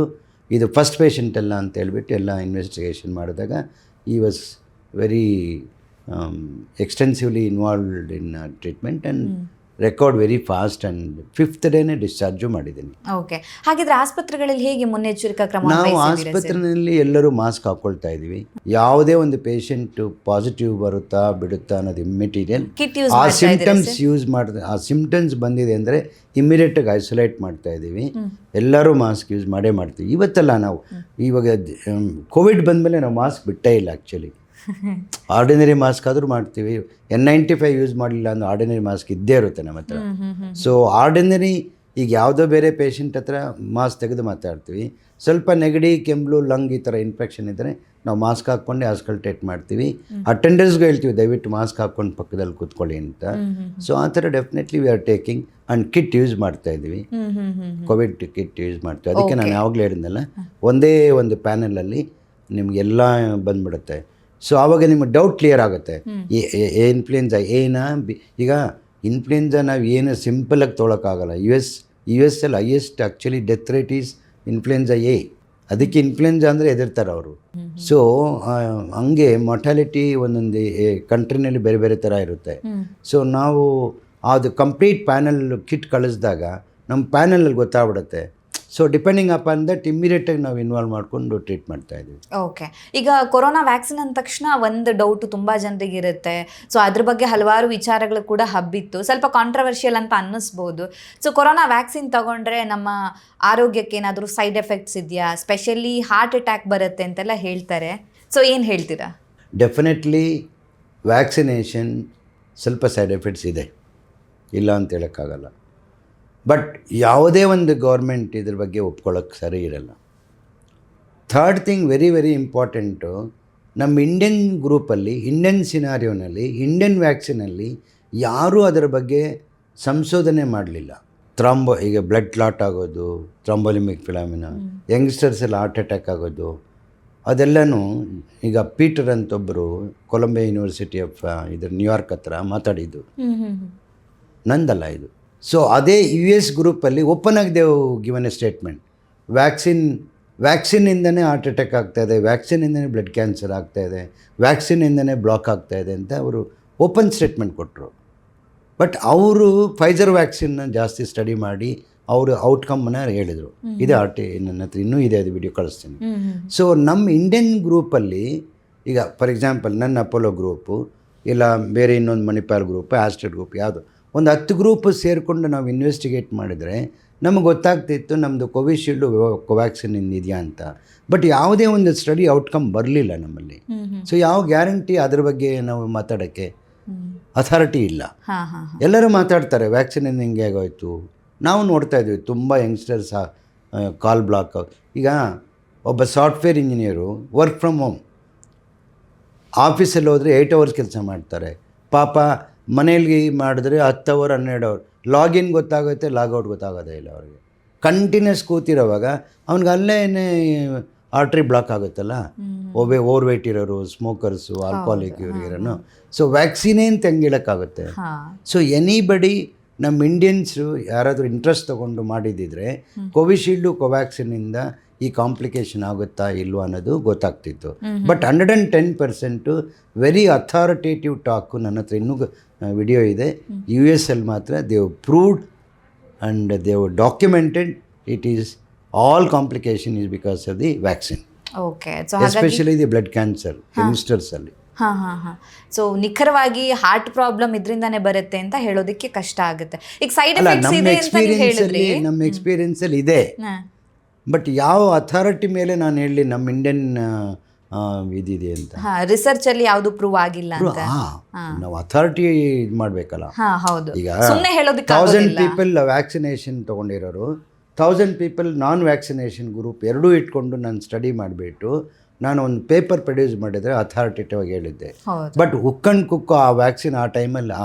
ಇದು ಫಸ್ಟ್ ಪೇಷಂಟಲ್ಲ ಅಂತ ಹೇಳ್ಬಿಟ್ಟು ಎಲ್ಲ ಇನ್ವೆಸ್ಟಿಗೇಷನ್ ಮಾಡಿದಾಗ ಈ was very extensively involved in treatment and record very fast and 5th ಡೇನೇ ಡಿಸ್ಚಾರ್ಜು ಮಾಡಿದ್ದೀನಿ. ಓಕೆ, ಹಾಗಿದ್ರೆ ಆಸ್ಪತ್ರೆಗಳಲ್ಲಿ ಹೇಗೆ ಮುನ್ನೆಚ್ಚರಿಕಾ ಕ್ರಮ? ನಾವು ಆಸ್ಪತ್ರೆಯಲ್ಲಿ ಎಲ್ಲರೂ ಮಾಸ್ಕ್ ಹಾಕ್ಕೊಳ್ತಾ ಇದ್ದೀವಿ. ಯಾವುದೇ ಒಂದು ಪೇಷಂಟ್ ಪಾಸಿಟಿವ್ ಬರುತ್ತಾ ಬಿಡುತ್ತಾ ಅನ್ನೋದು ಇಮ್ಮಿಟೀರಿಯಲ್. ಆ ಸಿಂಪ್ಟಮ್ಸ್ ಯೂಸ್ ಮಾಡಿದ್ರೆ, ಆ ಸಿಂಪ್ಟಮ್ಸ್ ಬಂದಿದೆ ಅಂದರೆ ಇಮ್ಮಿಡಿಯೇಟಾಗಿ ಐಸೋಲೇಟ್ ಮಾಡ್ತಾ ಇದ್ದೀವಿ. ಎಲ್ಲರೂ ಮಾಸ್ಕ್ ಯೂಸ್ ಮಾಡೇ ಮಾಡ್ತೀವಿ. ಇವತ್ತಲ್ಲ, ನಾವು ಇವಾಗ ಕೋವಿಡ್ ಬಂದಮೇಲೆ ನಾವು ಮಾಸ್ಕ್ ಬಿಟ್ಟೇ ಇಲ್ಲ. ಆ್ಯಕ್ಚುಲಿ ಆರ್ಡಿನರಿ ಮಾಸ್ಕ್ ಆದರೂ ಮಾಡ್ತೀವಿ. N95 ಯೂಸ್ ಮಾಡಲಿಲ್ಲ ಅಂದ್ರೆ ಆರ್ಡಿನರಿ ಮಾಸ್ಕ್ ಇದ್ದೇ ಇರುತ್ತೆ ನಮ್ಮ ಹತ್ರ. ಸೊ ಆರ್ಡಿನರಿ, ಈಗ ಯಾವುದೋ ಬೇರೆ ಪೇಷಂಟ್ ಹತ್ರ ಮಾಸ್ಕ್ ತೆಗೆದು ಮಾತಾಡ್ತೀವಿ. ಸ್ವಲ್ಪ ನೆಗಡಿ, ಕೆಮ್ಮು, ಲಂಗ್ ಈ ಥರ ಇನ್ಫೆಕ್ಷನ್ ಇದ್ದರೆ ನಾವು ಮಾಸ್ಕ್ ಹಾಕ್ಕೊಂಡೆ ಆಸ್ಕಲ್ಟೇಟ್ ಮಾಡ್ತೀವಿ. ಅಟೆಂಡರ್ಸ್ಗೂ ಹೇಳ್ತೀವಿ ದಯವಿಟ್ಟು ಮಾಸ್ಕ್ ಹಾಕ್ಕೊಂಡು ಪಕ್ಕದಲ್ಲಿ ಕೂತ್ಕೊಳ್ಳಿ ಅಂತ. ಸೊ ಆ ಥರ definitely we are taking. And kit use ಮಾಡ್ತಾ ಇದ್ವಿ, ಕೋವಿಡ್ ಕಿಟ್ ಯೂಸ್ ಮಾಡ್ತೀವಿ. ಅದಕ್ಕೆ ನಾನು ಯಾವಾಗಲೇ ಹೇಳಿದ್ನಲ್ಲ, ಒಂದೇ ಒಂದು ಪ್ಯಾನಲಲ್ಲಿ ನಿಮಗೆಲ್ಲ ಬಂದ್ಬಿಡುತ್ತೆ. ಸೊ ಆವಾಗ ನಿಮಗೆ ಡೌಟ್ ಕ್ಲಿಯರ್ ಆಗುತ್ತೆ. ಇನ್ಫ್ಲುಯೆನ್ಸಾ ಏನಾ ಈಗ ಇನ್ಫ್ಲುಯೆನ್ಸಾ ನಾವು ಏನು ಸಿಂಪಲಾಗಿ ತೊಗೊಳಕ್ಕಾಗಲ್ಲ. ಯು ಎಸ್ ಅಲ್ಲಿ highest actually death rate is influenza A. ಅದಕ್ಕೆ ಇನ್ಫ್ಲುಯೆನ್ಸಾ ಅಂದರೆ ಹೆದರ್ತಾರೆ ಅವರು. ಸೊ ಹಂಗೆ ಮೊರ್ಟಾಲಿಟಿ ಒಂದೊಂದು ಕಂಟ್ರಿನಲ್ಲಿ ಬೇರೆ ಬೇರೆ ಥರ ಇರುತ್ತೆ. ಸೊ ನಾವು ಅದು ಕಂಪ್ಲೀಟ್ ಪ್ಯಾನಲ್ ಕಿಟ್ ಕಳಿಸಿದಾಗ ನಮ್ಮ ಪ್ಯಾನಲಲ್ಲಿ ಗೊತ್ತಾಗ್ಬಿಡುತ್ತೆ. ಸೊ ಡಿಪೆಂಡಿಂಗ್ ಅಪಾನ್ ದಟ್ ಇಮ್ಮಿಡಿಯೇಟಾಗಿ ನಾವು ಇನ್ವಾಲ್ವ್ ಮಾಡಿಕೊಂಡು ಟ್ರೀಟ್ ಮಾಡ್ತಾ ಇದ್ದೀವಿ. ಓಕೆ, ಈಗ ಕೊರೋನಾ ವ್ಯಾಕ್ಸಿನ್ ಅಂದ ತಕ್ಷಣ ಒಂದು ಡೌಟು ತುಂಬ ಜನರಿಗೆ ಇರುತ್ತೆ. ಸೊ ಅದ್ರ ಬಗ್ಗೆ ಹಲವಾರು ವಿಚಾರಗಳು ಕೂಡ ಹಬ್ಬಿತ್ತು, ಸ್ವಲ್ಪ ಕಾಂಟ್ರವರ್ಷಿಯಲ್ ಅಂತ ಅನ್ನಿಸ್ಬೋದು. ಸೊ ಕೊರೋನಾ ವ್ಯಾಕ್ಸಿನ್ ತಗೊಂಡ್ರೆ ನಮ್ಮ ಆರೋಗ್ಯಕ್ಕೆ ಏನಾದರೂ ಸೈಡ್ ಎಫೆಕ್ಟ್ಸ್ ಇದೆಯಾ? ಸ್ಪೆಷಲಿ ಹಾರ್ಟ್ ಅಟ್ಯಾಕ್ ಬರುತ್ತೆ ಅಂತೆಲ್ಲ ಹೇಳ್ತಾರೆ. ಸೊ ಏನು ಹೇಳ್ತೀರಾ? ಡೆಫಿನೆಟ್ಲಿ ವ್ಯಾಕ್ಸಿನೇಷನ್ ಸ್ವಲ್ಪ ಸೈಡ್ ಎಫೆಕ್ಟ್ಸ್ ಇದೆ, ಇಲ್ಲ ಅಂತ ಹೇಳೋಕ್ಕಾಗಲ್ಲ. ಬಟ್ ಯಾವುದೇ ಒಂದು ಗೌರ್ಮೆಂಟ್ ಇದ್ರ ಬಗ್ಗೆ ಒಪ್ಕೊಳ್ಳೋಕ್ಕೆ ಸರಿ ಇರಲ್ಲ. Third thing very very important, ನಮ್ಮ ಇಂಡಿಯನ್ ಗ್ರೂಪಲ್ಲಿ, ಇಂಡಿಯನ್ ಸಿನಾರಿಯೋನಲ್ಲಿ, ಇಂಡಿಯನ್ ವ್ಯಾಕ್ಸಿನಲ್ಲಿ ಯಾರೂ ಅದರ ಬಗ್ಗೆ ಸಂಶೋಧನೆ ಮಾಡಲಿಲ್ಲ. ಈಗ ಬ್ಲಡ್ ಕ್ಲಾಟ್ ಆಗೋದು, ಥ್ರಾಂಬೋಲಿಮಿಕ್ ಫಿಲಾಮಿನಾ, ಯಂಗ್ಸ್ಟರ್ಸಲ್ಲಿ ಹಾರ್ಟ್ ಅಟ್ಯಾಕ್ ಆಗೋದು, ಅದೆಲ್ಲನೂ ಈಗ ಪೀಟರ್ ಅಂತೊಬ್ಬರು ಕೊಲಂಬಿಯಾ ಯೂನಿವರ್ಸಿಟಿ ಆಫ್ ನ್ಯೂಯಾರ್ಕ್ ಹತ್ರ ಮಾತಾಡಿದ್ದು, ನಂದಲ್ಲ ಇದು. ಸೊ ಅದೇ US ಗ್ರೂಪಲ್ಲಿ ಓಪನ್ ಆಗಿ ದೇವ್ ಗಿವನ್ ಎ ಸ್ಟೇಟ್ಮೆಂಟ್, ವ್ಯಾಕ್ಸಿನಿಂದನೇ ಹಾರ್ಟ್ ಅಟ್ಯಾಕ್ ಆಗ್ತಾಯಿದೆ, ವ್ಯಾಕ್ಸಿನಿಂದನೇ ಬ್ಲಡ್ ಕ್ಯಾನ್ಸರ್ ಆಗ್ತಾಯಿದೆ, ವ್ಯಾಕ್ಸಿನಿಂದನೇ ಬ್ಲಾಕ್ ಆಗ್ತಾಯಿದೆ ಅಂತ ಅವರು ಓಪನ್ ಸ್ಟೇಟ್ಮೆಂಟ್ ಕೊಟ್ಟರು. ಬಟ್ ಅವರು ಫೈಜರ್ ವ್ಯಾಕ್ಸಿನ್ನ ಜಾಸ್ತಿ ಸ್ಟಡಿ ಮಾಡಿ ಅವರು ಔಟ್ಕಮ್ಮನ್ನ ಹೇಳಿದರು. ಇದೆ ನನ್ನ ಹತ್ರ ಇನ್ನೂ ಇದೆ, ಅದು ವಿಡಿಯೋ ಕಳಿಸ್ತೀನಿ. ಸೊ ನಮ್ಮ ಇಂಡಿಯನ್ ಗ್ರೂಪಲ್ಲಿ ಈಗ ಫಾರ್ ಎಕ್ಸಾಂಪಲ್ ನನ್ನ ಅಪೋಲೋ ಗ್ರೂಪು, ಇಲ್ಲ ಬೇರೆ ಇನ್ನೊಂದು ಮಣಿಪಾಲ್ ಗ್ರೂಪ್, ಆಸ್ಟ್ರೇಟ್ ಗ್ರೂಪ್, ಯಾವುದು ಒಂದು 10 ಗ್ರೂಪ್ ಸೇರಿಕೊಂಡು ನಾವು ಇನ್ವೆಸ್ಟಿಗೇಟ್ ಮಾಡಿದರೆ ನಮಗೆ ಗೊತ್ತಾಗ್ತಿತ್ತು ನಮ್ಮದು ಕೋವಿಶೀಲ್ಡು ಕೋವ್ಯಾಕ್ಸಿನ್ ಇದೆಯಾ ಅಂತ. ಬಟ್ ಯಾವುದೇ ಒಂದು ಸ್ಟಡಿ ಔಟ್ಕಮ್ ಬರಲಿಲ್ಲ ನಮ್ಮಲ್ಲಿ. ಸೊ ಯಾವ ಗ್ಯಾರಂಟಿ ಅದ್ರ ಬಗ್ಗೆ ನಾವು ಮಾತಾಡೋಕ್ಕೆ ಅಥಾರಿಟಿ ಇಲ್ಲ. ಎಲ್ಲರೂ ಮಾತಾಡ್ತಾರೆ ವ್ಯಾಕ್ಸಿನಿಂದ ಹಿಂಗೆ ಆಗೋಯ್ತು. ನಾವು ನೋಡ್ತಾ ಇದ್ವಿ ತುಂಬ ಯಂಗ್ಸ್ಟರ್ಸ್ ಕಾಲ್ ಬ್ಲಾಕ್. ಈಗ ಒಬ್ಬ software engineer work from home, ಆಫೀಸಲ್ಲಿ ಹೋದರೆ 8 hours ಕೆಲಸ ಮಾಡ್ತಾರೆ. ಪಾಪ ಮನೇಲಿ ಮಾಡಿದ್ರೆ 10 hour 12 hour, ಲಾಗಿನ್ ಗೊತ್ತಾಗುತ್ತೆ, ಲಾಗೌಟ್ ಗೊತ್ತಾಗೋದೇ ಇಲ್ಲ ಅವ್ರಿಗೆ. ಕಂಟಿನ್ಯೂಸ್ ಕೂತಿರೋವಾಗ ಅವ್ನಿಗೆ ಅಲ್ಲೇ ಆರ್ಟ್ರಿ ಬ್ಲಾಕ್ ಆಗುತ್ತಲ್ಲ, ಓವರ್ ವೆಯ್ಟ್ ಇರೋರು, ಸ್ಮೋಕರ್ಸು, ಆಲ್ಕೋಹಾಲಿಕ್ ಇರೋನು. ಸೊ ವ್ಯಾಕ್ಸಿನೇ ಅಂತ ಹೆಂಗೆ ಹೇಳೋಕ್ಕಾಗುತ್ತೆ? ಸೊ ಎನಿಬಡಿ ನಮ್ಮ ಇಂಡಿಯನ್ಸು ಯಾರಾದರೂ ಇಂಟ್ರೆಸ್ಟ್ ತೊಗೊಂಡು ಮಾಡಿದ್ದಿದ್ರೆ ಕೋವಿಶೀಲ್ಡು ಕೋವ್ಯಾಕ್ಸಿನಿಂದ ಈ ಕಾಂಪ್ಲಿಕೇಶನ್ ಆಗುತ್ತಾ ಇಲ್ವಾ ಅನ್ನೋದು ಗೊತ್ತಾಗ್ತಿತ್ತು. ಬಟ್ 110% ವೆರಿ ಅಥಾರಿಟೇಟಿವ್ ಟಾಕು ನನ್ನ ಹತ್ರ ಇನ್ನೂ ವಿಡಿಯೋ ಇದೆ. US ಅಲ್ಲಿ ಮಾತ್ರ they proved and they documented it is all complication is because of the vaccine, okay. Especially the blood cancer ಯಂಗ್ಸ್ಟರ್ಸಲ್ಲಿ. ಹಾಂ. ಸೊ ನಿಖರವಾಗಿ ಹಾರ್ಟ್ ಪ್ರಾಬ್ಲಮ್ ಇದರಿಂದಾನೇ ಬರುತ್ತೆ ಅಂತ ಹೇಳೋದಕ್ಕೆ ಕಷ್ಟ ಆಗುತ್ತೆ. ಈಗ ಸೈಡ್ ಎಫೆಕ್ಟ್ಸ್ ಇದೆ ಅಂತ ನೀವು ಹೇಳಿದ್ರಿ. ನಮ್ಮ ಎಕ್ಸ್ಪೀರಿಯನ್ಸಲ್ಲಿ ಇದೆ, ಬಟ್ ಯಾವ ಅಥಾರಿಟಿ ಮೇಲೆ ನಾನು ಹೇಳಿ ನಮ್ಮ ಇಂಡಿಯನ್ ಇದಿದೆ ಅಂತ ರಿಸರ್ಚ್ ಅಲ್ಲಿ ಯಾವುದು ಪ್ರೂವ್ ಆಗಿಲ್ಲ ಅಂತ ನಾವು ಅಥಾರಿಟಿ ಇದು ಮಾಡಬೇಕಲ್ಲ. ಹೌದು, ಈಗ ಸುಮ್ಮನೆ ಹೇಳೋದಕ್ಕೆ 1000 ಪೀಪಲ್ ವ್ಯಾಕ್ಸಿನೇಷನ್ ತೊಗೊಂಡಿರೋರು, 1000 ಪೀಪಲ್ ನಾನ್ ವ್ಯಾಕ್ಸಿನೇಷನ್ ಗ್ರೂಪ್ ಎರಡೂ ಇಟ್ಕೊಂಡು ನಾನು ಸ್ಟಡಿ ಮಾಡಿಬಿಟ್ಟು ನಾನು ಒಂದು ಪೇಪರ್ ಪ್ರೊಡ್ಯೂಸ್ ಮಾಡಿದರೆ ಅಥಾರಿಟೇಟಿವ್ ಆಗಿ ಹೇಳಿದ್ದೆ. ಬಟ್ ಹುಕ್ಕಂಡ್ ಕುಕ್ಕು ಆ ವ್ಯಾಕ್ಸಿನ್ ಆ ಟೈಮಲ್ಲಿ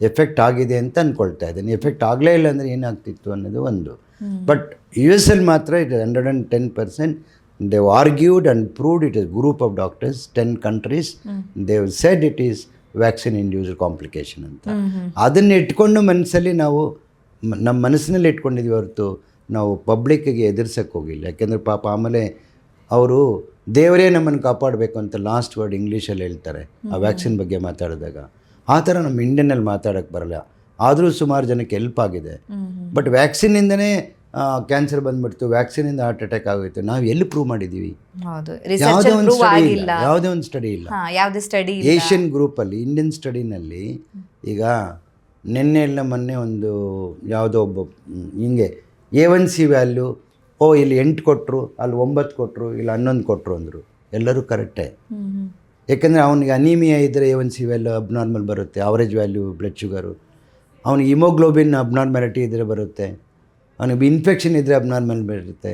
ಎಫೆಕ್ಟ್ ಆಗಿದೆ ಅಂತ ಅಂದ್ಕೊಳ್ತಾ ಇದ್ದೀನಿ. ಎಫೆಕ್ಟ್ ಆಗಲೇ ಇಲ್ಲ ಅಂದರೆ ಏನಾಗ್ತಿತ್ತು ಅನ್ನೋದು ಒಂದು. ಬಟ್ US ಅಲ್ಲಿ ಮಾತ್ರ it 110%. They have argued and proved it is group of doctors, 10 countries. They have said it is vaccine-induced complication ಅಂತ. ಅದನ್ನು ಇಟ್ಕೊಂಡು ಮನಸ್ಸಲ್ಲಿ ನಾವು ನಮ್ಮ ಮನಸ್ಸಿನಲ್ಲಿ ಇಟ್ಕೊಂಡಿದ್ವಿ ಹೊರತು ನಾವು ಪಬ್ಲಿಕ್ಕಿಗೆ ಎದುರ್ಸಕ್ಕೆ ಹೋಗಿಲ್ಲ. ಯಾಕೆಂದರೆ ಪಾಪ ಆಮೇಲೆ ಅವರು ದೇವರೇ ನಮ್ಮನ್ನು ಕಾಪಾಡಬೇಕು ಅಂತ ಲಾಸ್ಟ್ ವರ್ಡ್ ಇಂಗ್ಲೀಷಲ್ಲಿ ಹೇಳ್ತಾರೆ ಆ ವ್ಯಾಕ್ಸಿನ್ ಬಗ್ಗೆ ಮಾತಾಡಿದಾಗ. ಆ ಥರ ನಮ್ಮ ಇಂಡಿಯನ್ನಲ್ಲಿ ಮಾತಾಡೋಕ್ಕೆ ಬರಲ್ಲ. ಆದರೂ ಸುಮಾರು ಜನಕ್ಕೆ ಹೆಲ್ಪ್ ಆಗಿದೆ. ಬಟ್ ವ್ಯಾಕ್ಸಿನಿಂದನೇ ಕ್ಯಾನ್ಸರ್ ಬಂದ್ಬಿಡ್ತು, ವ್ಯಾಕ್ಸಿನಿಂದ ಹಾರ್ಟ್ ಅಟ್ಯಾಕ್ ಆಗೋಯ್ತು. ನಾವು ಎಲ್ಲಿ ಪ್ರೂವ್ ಮಾಡಿದ್ದೀವಿ? ಯಾವುದೇ ಒಂದು ಸ್ಟಡಿ ಇಲ್ಲ. ಏಷ್ಯನ್ ಗ್ರೂಪಲ್ಲಿ ಇಂಡಿಯನ್ ಸ್ಟಡಿನಲ್ಲಿ ಈಗ ನಿನ್ನೆ ಇಲ್ಲ ಮೊನ್ನೆ ಒಂದು ಯಾವುದೋ ಒಬ್ಬ ಹಿಂಗೆ A1C ವ್ಯಾಲ್ಯೂ ಇಲ್ಲಿ 8 ಕೊಟ್ಟರು, ಅಲ್ಲಿ 9 ಕೊಟ್ಟರು, ಇಲ್ಲಿ 11 ಕೊಟ್ಟರು ಅಂದರು. ಎಲ್ಲರೂ ಕರೆಕ್ಟೇ. ಯಾಕೆಂದರೆ ಅವನಿಗೆ ಅನೀಮಿಯಾ ಇದ್ದರೆ A1C ವ್ಯಾಲ್ಯೂ ಅಬ್ನಾರ್ಮಲ್ ಬರುತ್ತೆ, ಅವರೇಜ್ ವ್ಯಾಲ್ಯೂ ಬ್ಲಡ್ ಶುಗರು. ಅವನಿಗೆ ಹಿಮೋಗ್ಲೋಬಿನ್ ಅಬ್ನಾರ್ಮ್ಯಾಲಿಟಿ ಇದ್ದರೆ ಬರುತ್ತೆ, ಅವನಿಗೆ ಇನ್ಫೆಕ್ಷನ್ ಇದ್ದರೆ ಅಬ್ನಾರ್ಮಲ್ ಬರುತ್ತೆ.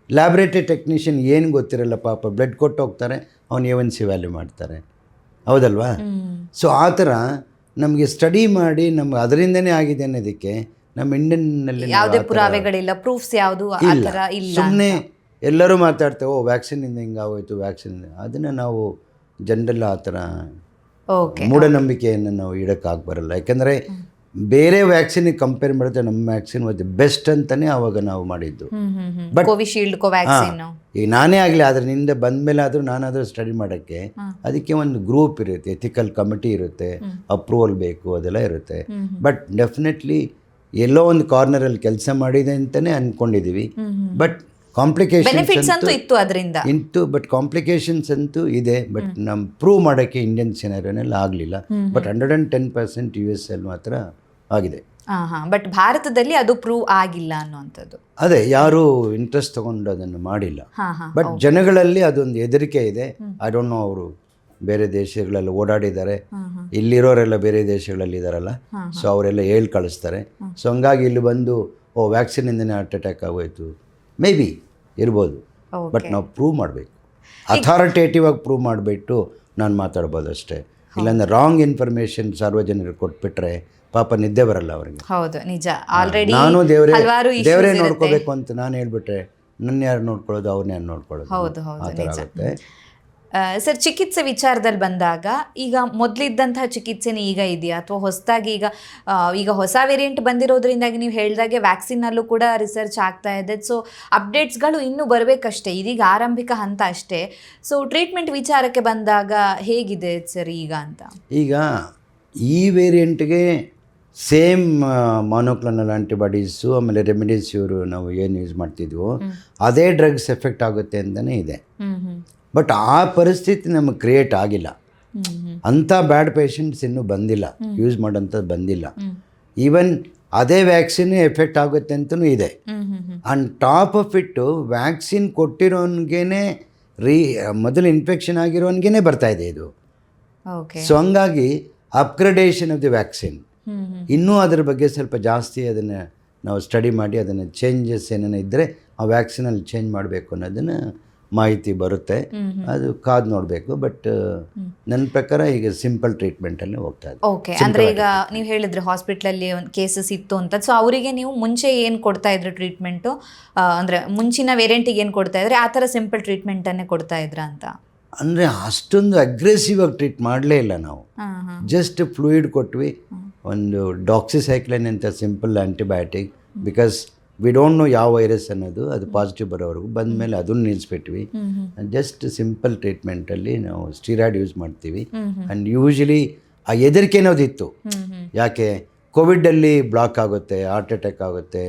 ಲ್ಯಾಬ್ರೇಟರಿ ಟೆಕ್ನಿಷಿಯನ್ ಏನು ಗೊತ್ತಿರಲ್ಲ ಪಾಪ, ಬ್ಲಡ್ ಕೊಟ್ಟು ಹೋಗ್ತಾರೆ, ಅವನು A1C ವ್ಯಾಲ್ಯೂ ಮಾಡ್ತಾರೆ, ಹೌದಲ್ವಾ? ಸೊ ಆ ಥರ ನಮಗೆ ಸ್ಟಡಿ ಮಾಡಿ ನಮ್ಗೆ ಅದರಿಂದನೇ ಆಗಿದೆ ಅನ್ನೋದಕ್ಕೆ ನಮ್ಮ ಇಂಡಿಯನ್ನಲ್ಲಿ ಯಾವುದೇ ಪುರಾವೆಗಳಿಲ್ಲ, ಪ್ರೂಫ್ಸ್ ಯಾವುದು ಇಲ್ಲ. ಸುಮ್ಮನೆ ಎಲ್ಲರೂ ಮಾತಾಡ್ತೇವೆ, ವ್ಯಾಕ್ಸಿನಿಂದ ಹಿಂಗಾಗೋಯ್ತು, ವ್ಯಾಕ್ಸಿನ್. ಅದನ್ನು ನಾವು ಜನರಲ್ಲ ಆ ಥರ ಮೂಢನಂಬಿಕೆಯನ್ನು ನಾವು ಇಡೋಕ್ಕಾಗಿ ಬರಲ್ಲ. ಯಾಕೆಂದರೆ ಬೇರೆ ವ್ಯಾಕ್ಸಿನಿಗೆ ಕಂಪೇರ್ ಮಾಡಿದ್ರೆ ನಮ್ಮ ವ್ಯಾಕ್ಸಿನ್ ವಾಸ್ ದಿ ಬೆಸ್ಟ್ ಅಂತಲೇ ಆವಾಗ ನಾವು ಮಾಡಿದ್ದು. ಬಟ್ ಕೋವಿಶೀಲ್ಡ್ ಕೋವ್ಯಾಕ್ಸಿನ್ ಈಗ ನಾನೇ ಆಗಲಿ ಅದರಿಂದ ಬಂದಮೇಲೆ ಆದರೂ ನಾನಾದರೂ ಸ್ಟಡಿ ಮಾಡೋಕ್ಕೆ ಅದಕ್ಕೆ ಒಂದು ಗ್ರೂಪ್ ಇರುತ್ತೆ, ಎಥಿಕಲ್ ಕಮಿಟಿ ಇರುತ್ತೆ, ಅಪ್ರೂವಲ್ ಬೇಕು, ಅದೆಲ್ಲ ಇರುತ್ತೆ. ಬಟ್ ಡೆಫಿನೆಟ್ಲಿ ಎಲ್ಲೋ ಒಂದು ಕಾರ್ನರಲ್ಲಿ ಕೆಲಸ ಮಾಡಿದೆ ಅಂತಲೇ ಅಂದ್ಕೊಂಡಿದ್ದೀವಿ. ಬಟ್ ಕಾಂಪ್ಲಿಕೇಶನ್ಸ್ ಅಂತೂ ಬಟ್ ಕಾಂಪ್ಲಿಕೇಶನ್ಸ್ ಅಂತೂ ಇದೆ. ಬಟ್ ನಮ್ಮ ಪ್ರೂವ್ ಮಾಡೋಕ್ಕೆ ಇಂಡಿಯನ್ ಸಿನಾರಿಯೋನಲ್ಲಿ ಆಗಲಿಲ್ಲ. ಬಟ್ 110% US ಅಲ್ಲಿ ಮಾತ್ರ ಆಗಿದೆ. ಬಟ್ ಭಾರತದಲ್ಲಿ ಅದು ಪ್ರೂವ್ ಆಗಿಲ್ಲ ಅನ್ನುವಂಥದ್ದು. ಅದೇ ಯಾರು ಇಂಟ್ರೆಸ್ಟ್ ತಗೊಂಡು ಅದನ್ನು ಮಾಡಿಲ್ಲ. ಬಟ್ ಜನಗಳಲ್ಲಿ ಅದೊಂದು ಹೆದರಿಕೆ ಇದೆ. ಐ ಡೋಂಟ್ ನೋ, ಅವರು ಬೇರೆ ದೇಶಗಳಲ್ಲಿ ಓಡಾಡಿದ್ದಾರೆ, ಇಲ್ಲಿರೋರೆಲ್ಲ ಬೇರೆ ದೇಶಗಳಲ್ಲಿ ಇದ್ದಾರಲ್ಲ, ಸೊ ಅವರೆಲ್ಲ ಹೇಳಿ ಕಳಿಸ್ತಾರೆ. ಸೊ ಹಂಗಾಗಿ ಇಲ್ಲಿ ಬಂದು ವ್ಯಾಕ್ಸಿನಿಂದನೇ ಹಾರ್ಟ್ ಅಟ್ಯಾಕ್ ಆಗೋಯ್ತು, ಮೇ ಬಿ ಇರ್ಬೋದು. ಬಟ್ ನಾವು ಪ್ರೂವ್ ಮಾಡಬೇಕು, ಅಥಾರಿಟೇಟಿವ್ ಆಗಿ ಪ್ರೂವ್ ಮಾಡಿಬಿಟ್ಟು ನಾನು ಮಾತಾಡ್ಬೋದು ಅಷ್ಟೇ. ಇಲ್ಲಾಂದ್ರೆ ರಾಂಗ್ ಇನ್ಫಾರ್ಮೇಷನ್ ಸಾರ್ವಜನಿಕರಿಗೆ ಕೊಟ್ಬಿಟ್ರೆ ಪಾಪ ನಿದ್ದೆ ಬರಲ್ಲ ಅವ್ರಿಗೆ. ಹೌದು, ನಿಜ. ಆಲ್ರೆಡಿ ನಾನು ದೇವರೇ ನೋಡ್ಕೋಬೇಕು ಅಂತ ನಾನು ಹೇಳ್ಬಿಟ್ರೆ ನನ್ನ ಯಾರು ನೋಡ್ಕೊಳ್ಳೋದು, ಅವ್ರನ್ನ ಯಾರು ನೋಡ್ಕೊಳ್ಳೋದು, ಆ ಥರ ಆಗುತ್ತೆ. ಸರ್, ಚಿಕಿತ್ಸೆ ವಿಚಾರದಲ್ಲಿ ಬಂದಾಗ ಈಗ ಮೊದಲಿದ್ದಂತಹ ಚಿಕಿತ್ಸೆನೇ ಈಗ ಇದೆಯಾ, ಅಥವಾ ಹೊಸದಾಗಿ ಈಗ ಹೊಸ ವೇರಿಯಂಟ್ ಬಂದಿರೋದ್ರಿಂದಾಗಿ ನೀವು ಹೇಳಿದಾಗೆ ವ್ಯಾಕ್ಸಿನ್ನಲ್ಲೂ ಕೂಡ ರಿಸರ್ಚ್ ಆಗ್ತಾ ಇದೆ. ಸೊ ಅಪ್ಡೇಟ್ಸ್ಗಳು ಇನ್ನೂ ಬರಬೇಕಷ್ಟೇ, ಇದೀಗ ಆರಂಭಿಕ ಹಂತ ಅಷ್ಟೇ. ಸೊ ಟ್ರೀಟ್ಮೆಂಟ್ ವಿಚಾರಕ್ಕೆ ಬಂದಾಗ ಹೇಗಿದೆ ಸರ್ ಈಗ ಅಂತ? ಈಗ ಈ ವೇರಿಯಂಟ್ಗೆ ಸೇಮ್ ಮಾನೋಕ್ಲೋನಲ್ ಆಂಟಿಬಾಡೀಸು ಆಮೇಲೆ ರೆಮಿಡೀಸ್ ಇವರು ನಾವು ಏನು ಯೂಸ್ ಮಾಡ್ತಿದ್ವೋ ಅದೇ ಡ್ರಗ್ಸ್ ಎಫೆಕ್ಟ್ ಆಗುತ್ತೆ ಅಂತಲೇ ಇದೆ. ಬಟ್ ಆ ಪರಿಸ್ಥಿತಿ ನಮಗೆ ಕ್ರಿಯೇಟ್ ಆಗಿಲ್ಲ. ಅಂಥ ಬ್ಯಾಡ್ ಪೇಷಂಟ್ಸ್ ಇನ್ನೂ ಬಂದಿಲ್ಲ, ಯೂಸ್ ಮಾಡೋಂಥದ್ದು ಬಂದಿಲ್ಲ. ಈವನ್ ಅದೇ ವ್ಯಾಕ್ಸಿನ್ ಎಫೆಕ್ಟ್ ಆಗುತ್ತೆ ಅಂತಲೂ ಇದೆ. ಆ್ಯಂಡ್ ಟಾಪ್ ಆಫ್ ಇಟ್ಟು ವ್ಯಾಕ್ಸಿನ್ ಕೊಟ್ಟಿರೋನ್ಗೇ ಮೊದಲು ಇನ್ಫೆಕ್ಷನ್ ಆಗಿರೋನ್ಗೇ ಬರ್ತಾಯಿದೆ ಇದು. ಸೊ ಹಂಗಾಗಿ ಅಪ್ಗ್ರೇಡೇಷನ್ ಆಫ್ ದಿ ವ್ಯಾಕ್ಸಿನ್ ಇನ್ನೂ ಅದರ ಬಗ್ಗೆ ಸ್ವಲ್ಪ ಜಾಸ್ತಿ ಅದನ್ನು ನಾವು ಸ್ಟಡಿ ಮಾಡಿ ಅದನ್ನು ಚೇಂಜಸ್ ಏನೇನು ಇದ್ದರೆ ಆ ವ್ಯಾಕ್ಸಿನಲ್ಲಿ ಚೇಂಜ್ ಮಾಡಬೇಕು ಅನ್ನೋದನ್ನು ಮಾಹಿತಿ ಬರುತ್ತೆ. ಅದು ಕಾದು ನೋಡಬೇಕು. ಬಟ್ ನನ್ನ ಪ್ರಕಾರ ಈಗ ಸಿಂಪಲ್ ಟ್ರೀಟ್ಮೆಂಟಲ್ಲಿ ಹೋಗ್ತಾ ಇದೆ. ಓಕೆ, ಅಂದರೆ ಈಗ ನೀವು ಹೇಳಿದ್ರಿ ಹಾಸ್ಪಿಟ್ಲಲ್ಲಿ ಒಂದು ಕೇಸಸ್ ಇತ್ತು ಅಂತ. ಸೊ ಅವರಿಗೆ ನೀವು ಮುಂಚೆ ಏನು ಕೊಡ್ತಾ ಇದ್ರಿ ಟ್ರೀಟ್ಮೆಂಟು, ಅಂದರೆ ಮುಂಚಿನ ವೇರಿಯಂಟಿಗೆ ಏನು ಕೊಡ್ತಾ ಇದ್ರಿ, ಆ ಥರ ಸಿಂಪಲ್ ಟ್ರೀಟ್ಮೆಂಟನ್ನೇ ಕೊಡ್ತಾ ಇದ್ರ ಅಂತ? ಅಂದರೆ ಅಷ್ಟೊಂದು ಅಗ್ರೆಸಿವ್ ಆಗಿ ಟ್ರೀಟ್ ಮಾಡಲೇ ಇಲ್ಲ ನಾವು. ಜಸ್ಟ್ ಫ್ಲೂಯಿಡ್ ಕೊಟ್ವಿ, ಒಂದು ಡಾಕ್ಸಿಸೈಕ್ಲಿನ್ ಅಂತ simple antibiotic. Because we don't no ಯಾವ ವೈರಸ್ ಅನ್ನೋದು, ಅದು ಪಾಸಿಟಿವ್ ಬರೋವರೆಗೂ ಬಂದಮೇಲೆ ಅದನ್ನು ನಿಲ್ಲಿಸ್ಬಿಟ್ವಿ. ಜಸ್ಟ್ ಸಿಂಪಲ್ ಟ್ರೀಟ್ಮೆಂಟಲ್ಲಿ ನಾವು ಸ್ಟೀರಾಯ್ಡ್ ಯೂಸ್ ಮಾಡ್ತೀವಿ. ಆ್ಯಂಡ್ ಯೂಶಲಿ ಆ ಹೆದರಿಕೆ ಅನ್ನೋದಿತ್ತು. ಯಾಕೆ ಕೋವಿಡಲ್ಲಿ ಬ್ಲಾಕ್ ಆಗುತ್ತೆ, ಹಾರ್ಟ್ ಅಟ್ಯಾಕ್ ಆಗುತ್ತೆ,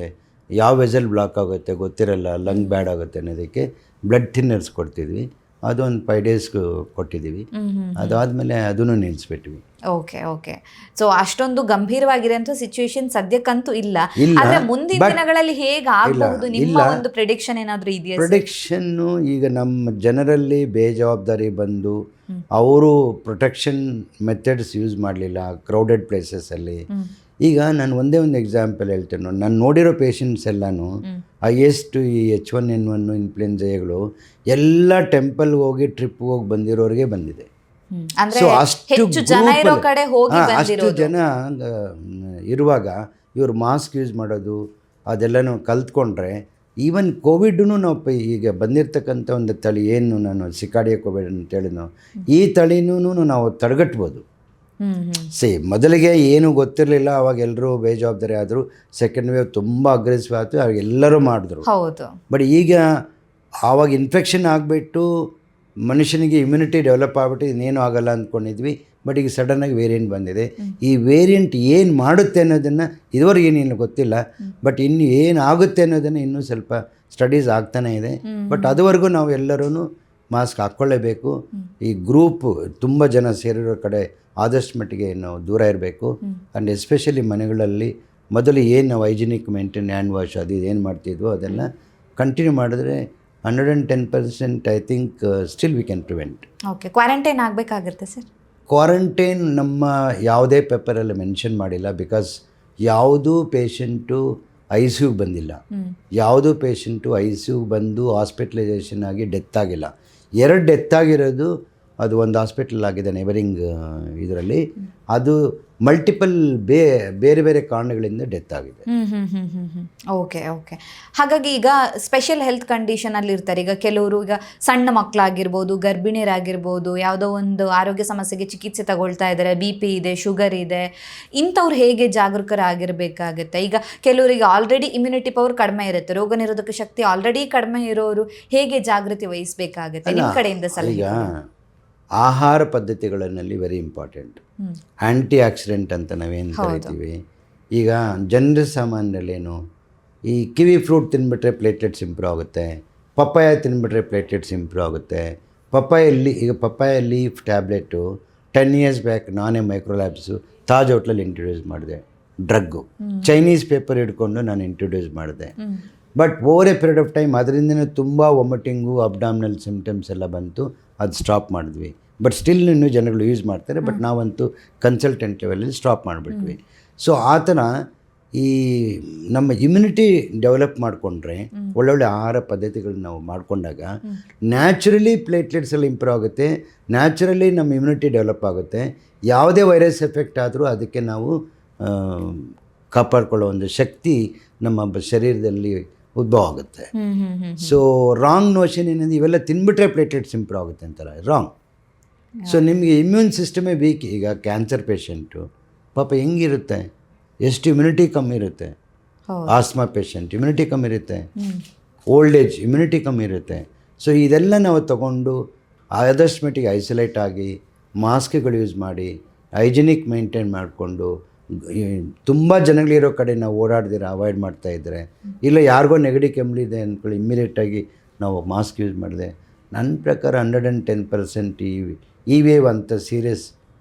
ಯಾವ ವೆಸಲ್ ಬ್ಲಾಕ್ ಆಗುತ್ತೆ ಗೊತ್ತಿರಲ್ಲ, ಲಂಗ್ ಬ್ಯಾಡ್ ಆಗುತ್ತೆ ಅನ್ನೋದಕ್ಕೆ ಬ್ಲಡ್ ಥಿನ್ನರ್ಸ್ ಕೊಡ್ತಿದ್ವಿ. ಅದು ಒಂದು 5 days ಕೊಟ್ಟಿದ್ದೀವಿ. ಅದಾದಮೇಲೆ ಅದನ್ನು ನಿಲ್ಲಿಸ್ಬಿಟ್ವಿ. Okay okay. ಸೊ ಅಷ್ಟೊಂದು ಗಂಭೀರವಾಗಿರೋಂಥ ಸಿಚುವೇಶನ್ ಸದ್ಯಕ್ಕಂತೂ ಇಲ್ಲ. ಆದರೆ ಮುಂದಿನ ದಿನಗಳಲ್ಲಿ ಹೇಗೆ ಆಗಬಹುದು ನಿಮ್ಮ ಒಂದು ಪ್ರೆಡಿಕ್ಷನ್ ಏನಾದರೂ ಇದೆಯಾ? ಪ್ರೆಡಿಕ್ಷನ್ನು ಈಗ ನಮ್ಮ ಜನರಲ್ಲಿ ಬೇಜವಾಬ್ದಾರಿ ಬಂದು ಅವರು ಪ್ರೊಟೆಕ್ಷನ್ ಮೆಥಡ್ಸ್ ಯೂಸ್ ಮಾಡಲಿಲ್ಲ ಕ್ರೌಡೆಡ್ ಪ್ಲೇಸಸ್ಸಲ್ಲಿ. ಈಗ ನಾನು ಒಂದೇ ಒಂದು ಎಕ್ಸಾಂಪಲ್ ಹೇಳ್ತೇನೆ ನೋಡಿ. ನಾನು ನೋಡಿರೋ ಪೇಷಂಟ್ಸ್ ಎಲ್ಲನೂ ಹೈಯೆಸ್ಟ್ ಈ H1N1 ಇನ್ಫ್ಲುಯೆನ್ಸಾಗಳು ಎಲ್ಲ ಟೆಂಪಲ್ಗೆ ಹೋಗಿ ಟ್ರಿಪ್ ಹೋಗಿ ಬಂದಿರೋರಿಗೆ ಬಂದಿದೆ. ಸೊ ಅಷ್ಟು ಜನ ಇರುವಾಗ ಇವರು ಮಾಸ್ಕ್ ಯೂಸ್ ಮಾಡೋದು ಅದೆಲ್ಲನೂ ಕಲ್ತ್ಕೊಂಡ್ರೆ ಈವನ್ ಕೋವಿಡ್ನು ನಾವು ಈಗ ಬಂದಿರತಕ್ಕಂಥ ಒಂದು ತಳಿ ಏನು ನಾನು ಸಿಕಾಡಿಯಾ ಕೋವಿಡ್ ಅಂತ ಹೇಳಿದ್ನೋ, ಈ ತಳಿನೂ ನಾವು ತಡೆಗಟ್ಬೋದು. ಮೊದಲಿಗೆ ಏನು ಗೊತ್ತಿರಲಿಲ್ಲ, ಅವಾಗ ಎಲ್ಲರೂ ಬೇಜವಾಬ್ದಾರಿ ಆದರು. ಸೆಕೆಂಡ್ ವೇವ್ ತುಂಬ ಅಗ್ರೆಸಿವ್ ಆಯಿತು, ಅವಾಗ ಎಲ್ಲರೂ ಮಾಡಿದ್ರು. ಬಟ್ ಈಗ ಆವಾಗ ಇನ್ಫೆಕ್ಷನ್ ಆಗಿಬಿಟ್ಟು ಮನುಷ್ಯನಿಗೆ ಇಮ್ಯುನಿಟಿ ಡೆವಲಪ್ ಆಗಿಬಿಟ್ಟು ಇನ್ನೇನು ಆಗಲ್ಲ ಅಂದ್ಕೊಂಡಿದ್ವಿ. ಬಟ್ ಈಗ ಸಡನ್ನಾಗಿ ವೇರಿಯಂಟ್ ಬಂದಿದೆ. ಈ ವೇರಿಯಂಟ್ ಏನು ಮಾಡುತ್ತೆ ಅನ್ನೋದನ್ನು ಇದುವರೆಗೆ ಏನಿಲ್ಲ ಗೊತ್ತಿಲ್ಲ. ಬಟ್ ಇನ್ನು ಏನಾಗುತ್ತೆ ಅನ್ನೋದನ್ನು ಇನ್ನೂ ಸ್ವಲ್ಪ ಸ್ಟಡೀಸ್ ಆಗ್ತಾನೇ ಇದೆ. ಬಟ್ ಅದುವರೆಗೂ ನಾವು ಎಲ್ಲರೂ ಮಾಸ್ಕ್ ಹಾಕ್ಕೊಳ್ಳೇಬೇಕು. ಈ ಗ್ರೂಪ್ ತುಂಬ ಜನ ಸೇರಿರೋ ಕಡೆ ಆದಷ್ಟು ಮಟ್ಟಿಗೆ ನಾವು ದೂರ ಇರಬೇಕು. ಆ್ಯಂಡ್ ಎಸ್ಪೆಷಲಿ ಮನೆಗಳಲ್ಲಿ ಮೊದಲು ಏನು ನಾವು ಹೈಜಿನಿಕ್ ಮೇಂಟೈನ್ ಹ್ಯಾಂಡ್ ವಾಶ್ ಅದು ಏನು ಮಾಡ್ತಿದ್ವೋ ಅದೆಲ್ಲ ಕಂಟಿನ್ಯೂ ಮಾಡಿದ್ರೆ 110% I think still we can prevent. Okay, quarantine ಆಗಬೇಕಾಗಿರುತ್ತೆ ಸರ್? ಕ್ವಾರಂಟೈನ್ ನಮ್ಮ ಯಾವುದೇ ಪೇಪರಲ್ಲಿ ಮೆನ್ಷನ್ ಮಾಡಿಲ್ಲ. ಬಿಕಾಸ್ ಯಾವುದೂ ಪೇಷಂಟು ICUಗೆ ಬಂದಿಲ್ಲ, ಯಾವುದೂ ಪೇಷಂಟು ICUಗೆ ಬಂದು ಹಾಸ್ಪಿಟಲೈಸೇಷನ್ ಆಗಿ ಡೆತ್ ಆಗಿಲ್ಲ. 2 ಡೆತ್ ಆಗಿರೋದು ಅದು ಒಂದು ಹಾಸ್ಪಿಟಲ್ ಆಗಿದೆ ನೇಬರಿಂಗ್ ಇದರಲ್ಲಿ. ಅದು ಮಲ್ಟಿಪಲ್ ಬೇರೆ ಬೇರೆ ಕಾರಣಗಳಿಂದ ಡೆತ್ ಆಗಿದೆ. Okay okay. ಹಾಗಾಗಿ ಈಗ ಸ್ಪೆಷಲ್ ಹೆಲ್ತ್ ಕಂಡೀಷನಲ್ಲಿ ಇರ್ತಾರೆ. ಈಗ ಕೆಲವರು ಈಗ ಸಣ್ಣ ಮಕ್ಕಳಾಗಿರ್ಬೋದು, ಗರ್ಭಿಣಿಯರಾಗಿರ್ಬೋದು, ಯಾವುದೋ ಒಂದು ಆರೋಗ್ಯ ಸಮಸ್ಯೆಗೆ ಚಿಕಿತ್ಸೆ ತಗೊಳ್ತಾ ಇದ್ದಾರೆ, BP ಇದೆ, ಶುಗರ್ ಇದೆ, ಇಂಥವ್ರು ಹೇಗೆ ಜಾಗರೂಕರಾಗಿರಬೇಕಾಗುತ್ತೆ? ಈಗ ಕೆಲವರಿಗೆ ಆಲ್ರೆಡಿ ಇಮ್ಯುನಿಟಿ ಪವರ್ ಕಡಿಮೆ ಇರುತ್ತೆ, ರೋಗ ನಿರೋಧಕ ಶಕ್ತಿ ಆಲ್ರೆಡಿ ಕಡಿಮೆ ಇರೋರು ಹೇಗೆ ಜಾಗೃತಿ ವಹಿಸಬೇಕಾಗುತ್ತೆ ನಿಮ್ಮ ಕಡೆಯಿಂದ ಸಲಹೆ? ಆಹಾರ ಪದ್ಧತಿಗಳಲ್ಲಿ ವೆರಿ ಇಂಪಾರ್ಟೆಂಟ್. ಆ್ಯಂಟಿ ಆಕ್ಸಿಡೆಂಟ್ ಅಂತ ನಾವೇನು ಕರಿತೀವಿ. ಈಗ ಜನರ ಸಾಮಾನ್ಯಲ್ಲೇನು, ಈ ಕಿವಿ ಫ್ರೂಟ್ ತಿಂದ್ಬಿಟ್ರೆ ಪ್ಲೇಟ್ಲೆಟ್ಸ್ ಇಂಪ್ರೂವ್ ಆಗುತ್ತೆ, ಪಪ್ಪಾಯ ತಿಂದ್ಬಿಟ್ರೆ ಪ್ಲೇಟ್ಲೆಟ್ಸ್ ಇಂಪ್ರೂವ್ ಆಗುತ್ತೆ. ಈಗ papaya leaf tablet 10 years back ನಾನೇ ಮೈಕ್ರೋಲ್ಯಾಬ್ಸು ತಾಜ್ ಹೋಟ್ಲಲ್ಲಿ ಇಂಟ್ರೊಡ್ಯೂಸ್ ಮಾಡಿದೆ. ಡ್ರಗ್ಗು ಚೈನೀಸ್ ಪೇಪರ್ ಹಿಡ್ಕೊಂಡು ನಾನು ಇಂಟ್ರೊಡ್ಯೂಸ್ ಮಾಡಿದೆ. But over A period of time ಅದರಿಂದನೇ ತುಂಬ ವಾಮಿಟಿಂಗು, ಅಬ್ಡಾಮಿನಲ್ ಸಿಮ್ಟಮ್ಸ್ ಎಲ್ಲ ಬಂತು. ಅದು ಸ್ಟಾಪ್ ಮಾಡಿದ್ವಿ. ಬಟ್ ಸ್ಟಿಲ್ ಇನ್ನೂ ಜನಗಳು ಯೂಸ್ ಮಾಡ್ತಾರೆ. ಬಟ್ ನಾವಂತೂ ಕನ್ಸಲ್ಟೆಂಟ್ ಲೆವೆಲಲ್ಲಿ ಸ್ಟಾಪ್ ಮಾಡಿಬಿಟ್ವಿ. ಸೊ ಆ ಥರ ಈ ನಮ್ಮ ಇಮ್ಯುನಿಟಿ ಡೆವಲಪ್ ಮಾಡಿಕೊಂಡ್ರೆ, ಒಳ್ಳೊಳ್ಳೆ ಆಹಾರ ಪದ್ಧತಿಗಳನ್ನ ನಾವು ಮಾಡಿಕೊಂಡಾಗ ನ್ಯಾಚುರಲಿ ಪ್ಲೇಟ್ಲೆಟ್ಸ್ ಎಲ್ಲ ಇಂಪ್ರೂವ್ ಆಗುತ್ತೆ, ನ್ಯಾಚುರಲಿ ನಮ್ಮ ಇಮ್ಯುನಿಟಿ ಡೆವಲಪ್ ಆಗುತ್ತೆ. ಯಾವುದೇ ವೈರಸ್ ಎಫೆಕ್ಟ್ ಆದರೂ ಅದಕ್ಕೆ ನಾವು ಕಾಪಾಡ್ಕೊಳ್ಳೋ ಒಂದು ಶಕ್ತಿ ನಮ್ಮ ಶರೀರದಲ್ಲಿ ಉದ್ಭವ ಆಗುತ್ತೆ. ಸೊ ರಾಂಗ್ ನೋಷನ್ ಏನಂದ್ರೆ ಇವೆಲ್ಲ ತಿನ್ಬಿಟ್ರೆ ಪ್ಲೇಟ್ಲೆಟ್ಸ್ ಇಂಪ್ರೂವ್ ಆಗುತ್ತೆ ಅಂತಾರೆ, ರಾಂಗ್. ಸೊ ನಿಮಗೆ ಇಮ್ಯೂನ್ ಸಿಸ್ಟಮೇ ವೀಕ್. ಈಗ ಕ್ಯಾನ್ಸರ್ ಪೇಷಂಟು ಪಾಪ ಹೆಂಗಿರುತ್ತೆ, ಎಷ್ಟು ಇಮ್ಯುನಿಟಿ ಕಮ್ಮಿ ಇರುತ್ತೆ. ಆಸ್ಮಾ ಪೇಷಂಟ್ ಇಮ್ಯುನಿಟಿ ಕಮ್ಮಿ ಇರುತ್ತೆ, ಓಲ್ಡ್ ಏಜ್ ಇಮ್ಯುನಿಟಿ ಕಮ್ಮಿ ಇರುತ್ತೆ. ಸೊ ಇದೆಲ್ಲ ನಾವು ತಗೊಂಡು ಆದಷ್ಟು ಮಟ್ಟಿಗೆ ಐಸೋಲೇಟ್ ಆಗಿ ಮಾಸ್ಕ್ಗಳು ಯೂಸ್ ಮಾಡಿ ಹೈಜಿನಿಕ್ ಮೇಂಟೈನ್ ಮಾಡಿಕೊಂಡು ತುಂಬ ಜನಗಳಿರೋ ಕಡೆ ನಾವು ಓಡಾಡ್ದಿರ ಅವಾಯ್ಡ್ ಮಾಡ್ತಾಯಿದ್ರೆ, ಇಲ್ಲ ಯಾರಿಗೋ ನೆಗಡಿ ಕೆಮ್ಮಲಿದೆ ಅಂದ್ಕೊಳ್ಳಿ ಇಮ್ಮಿಡಿಯೇಟಾಗಿ ನಾವು ಮಾಸ್ಕ್ ಯೂಸ್ ಮಾಡಿದೆ, ನನ್ನ ಪ್ರಕಾರ 110% ಈ ವೇವ್ ಅಂತ ಸೀರಿಯಸ್